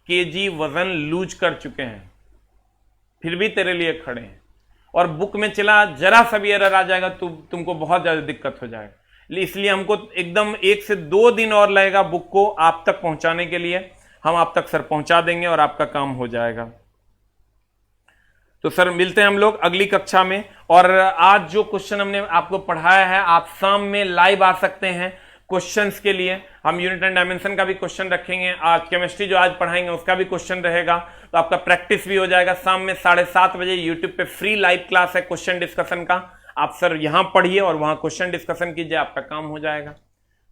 kg वजन लूज कर चुके हैं, फिर भी तेरे लिए खड़े हैं। और बुक में चला जरा सा भी एरर आ जाएगा तो तुमको बहुत ज्यादा दिक्कत हो जाएगा, इसलिए हमको एकदम 1 से 2 दिन और लगेगा बुक को आप तक पहुंचाने के लिए। हम आप तक सर पहुंचा देंगे और आपका काम हो जाएगा। तो सर मिलते हैं हम लोग अगली कक्षा में। और आज जो क्वेश्चन हमने आपको पढ़ाया है, आप शाम में लाइव आ सकते हैं क्वेश्चंस के लिए। हम यूनिट एंड डायमेंशन का भी क्वेश्चन रखेंगे, आज केमिस्ट्री जो आज पढ़ाएंगे उसका भी क्वेश्चन रहेगा, तो आपका प्रैक्टिस भी हो जाएगा। शाम में 7:30 बजे यूट्यूब पे फ्री लाइव क्लास है क्वेश्चन डिस्कशन का, आप सर यहां पढ़िए और वहां क्वेश्चन डिस्कशन कीजिए, आपका काम हो जाएगा।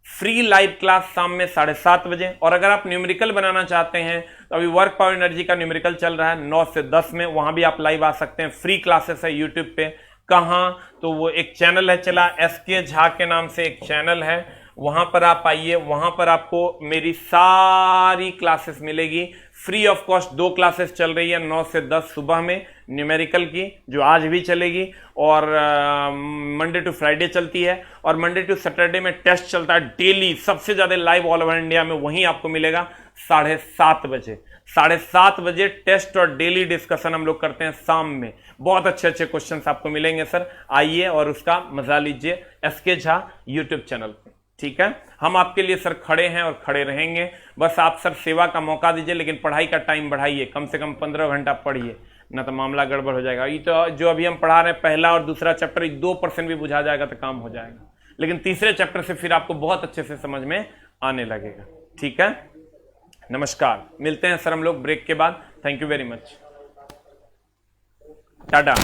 फ्री लाइव क्लास शाम में 7:30 बजे। और अगर आप न्यूमेरिकल बनाना चाहते हैं तो अभी वर्क पावर एनर्जी का न्यूमेरिकल चल रहा है 9 से 10 में, वहां भी आप लाइव आ सकते हैं। फ्री क्लासेस है यूट्यूब पे। कहां? तो वो एक चैनल है चला, SK झा के नाम से एक चैनल है, वहां पर आप आइए। वहां पर आपको मेरी सारी क्लासेस मिलेगी फ्री ऑफ कॉस्ट। 2 क्लासेस चल रही है 9 से 10 सुबह में न्यूमेरिकल की, जो आज भी चलेगी, और मंडे टू फ्राइडे चलती है, और मंडे टू सैटरडे में टेस्ट चलता है डेली। सबसे ज्यादा लाइव ऑल ओवर इंडिया में वहीं आपको मिलेगा 7:30 बजे। 7:30 बजे टेस्ट और डेली डिस्कशन हम लोग करते हैं शाम में। बहुत अच्छे अच्छे क्वेश्चंस आपको मिलेंगे सर, आइए और उसका मजा लीजिए SK झा यूट्यूब चैनल पे। ठीक है, हम आपके लिए सर खड़े हैं और खड़े रहेंगे। बस आप सर सेवा का मौका दीजिए, लेकिन पढ़ाई का टाइम बढ़ाइए, कम से कम 15 घंटा पढ़िए, ना तो मामला गड़बड़ हो जाएगा। ये तो जो अभी हम पढ़ा रहे हैं पहला और दूसरा चैप्टर 2% भी बुझा जाएगा तो काम हो जाएगा, लेकिन तीसरे चैप्टर से फिर आपको बहुत अच्छे से समझ में आने लगेगा। ठीक है, नमस्कार, मिलते हैं सर हम लोग ब्रेक के बाद। Thank you very much, Tata.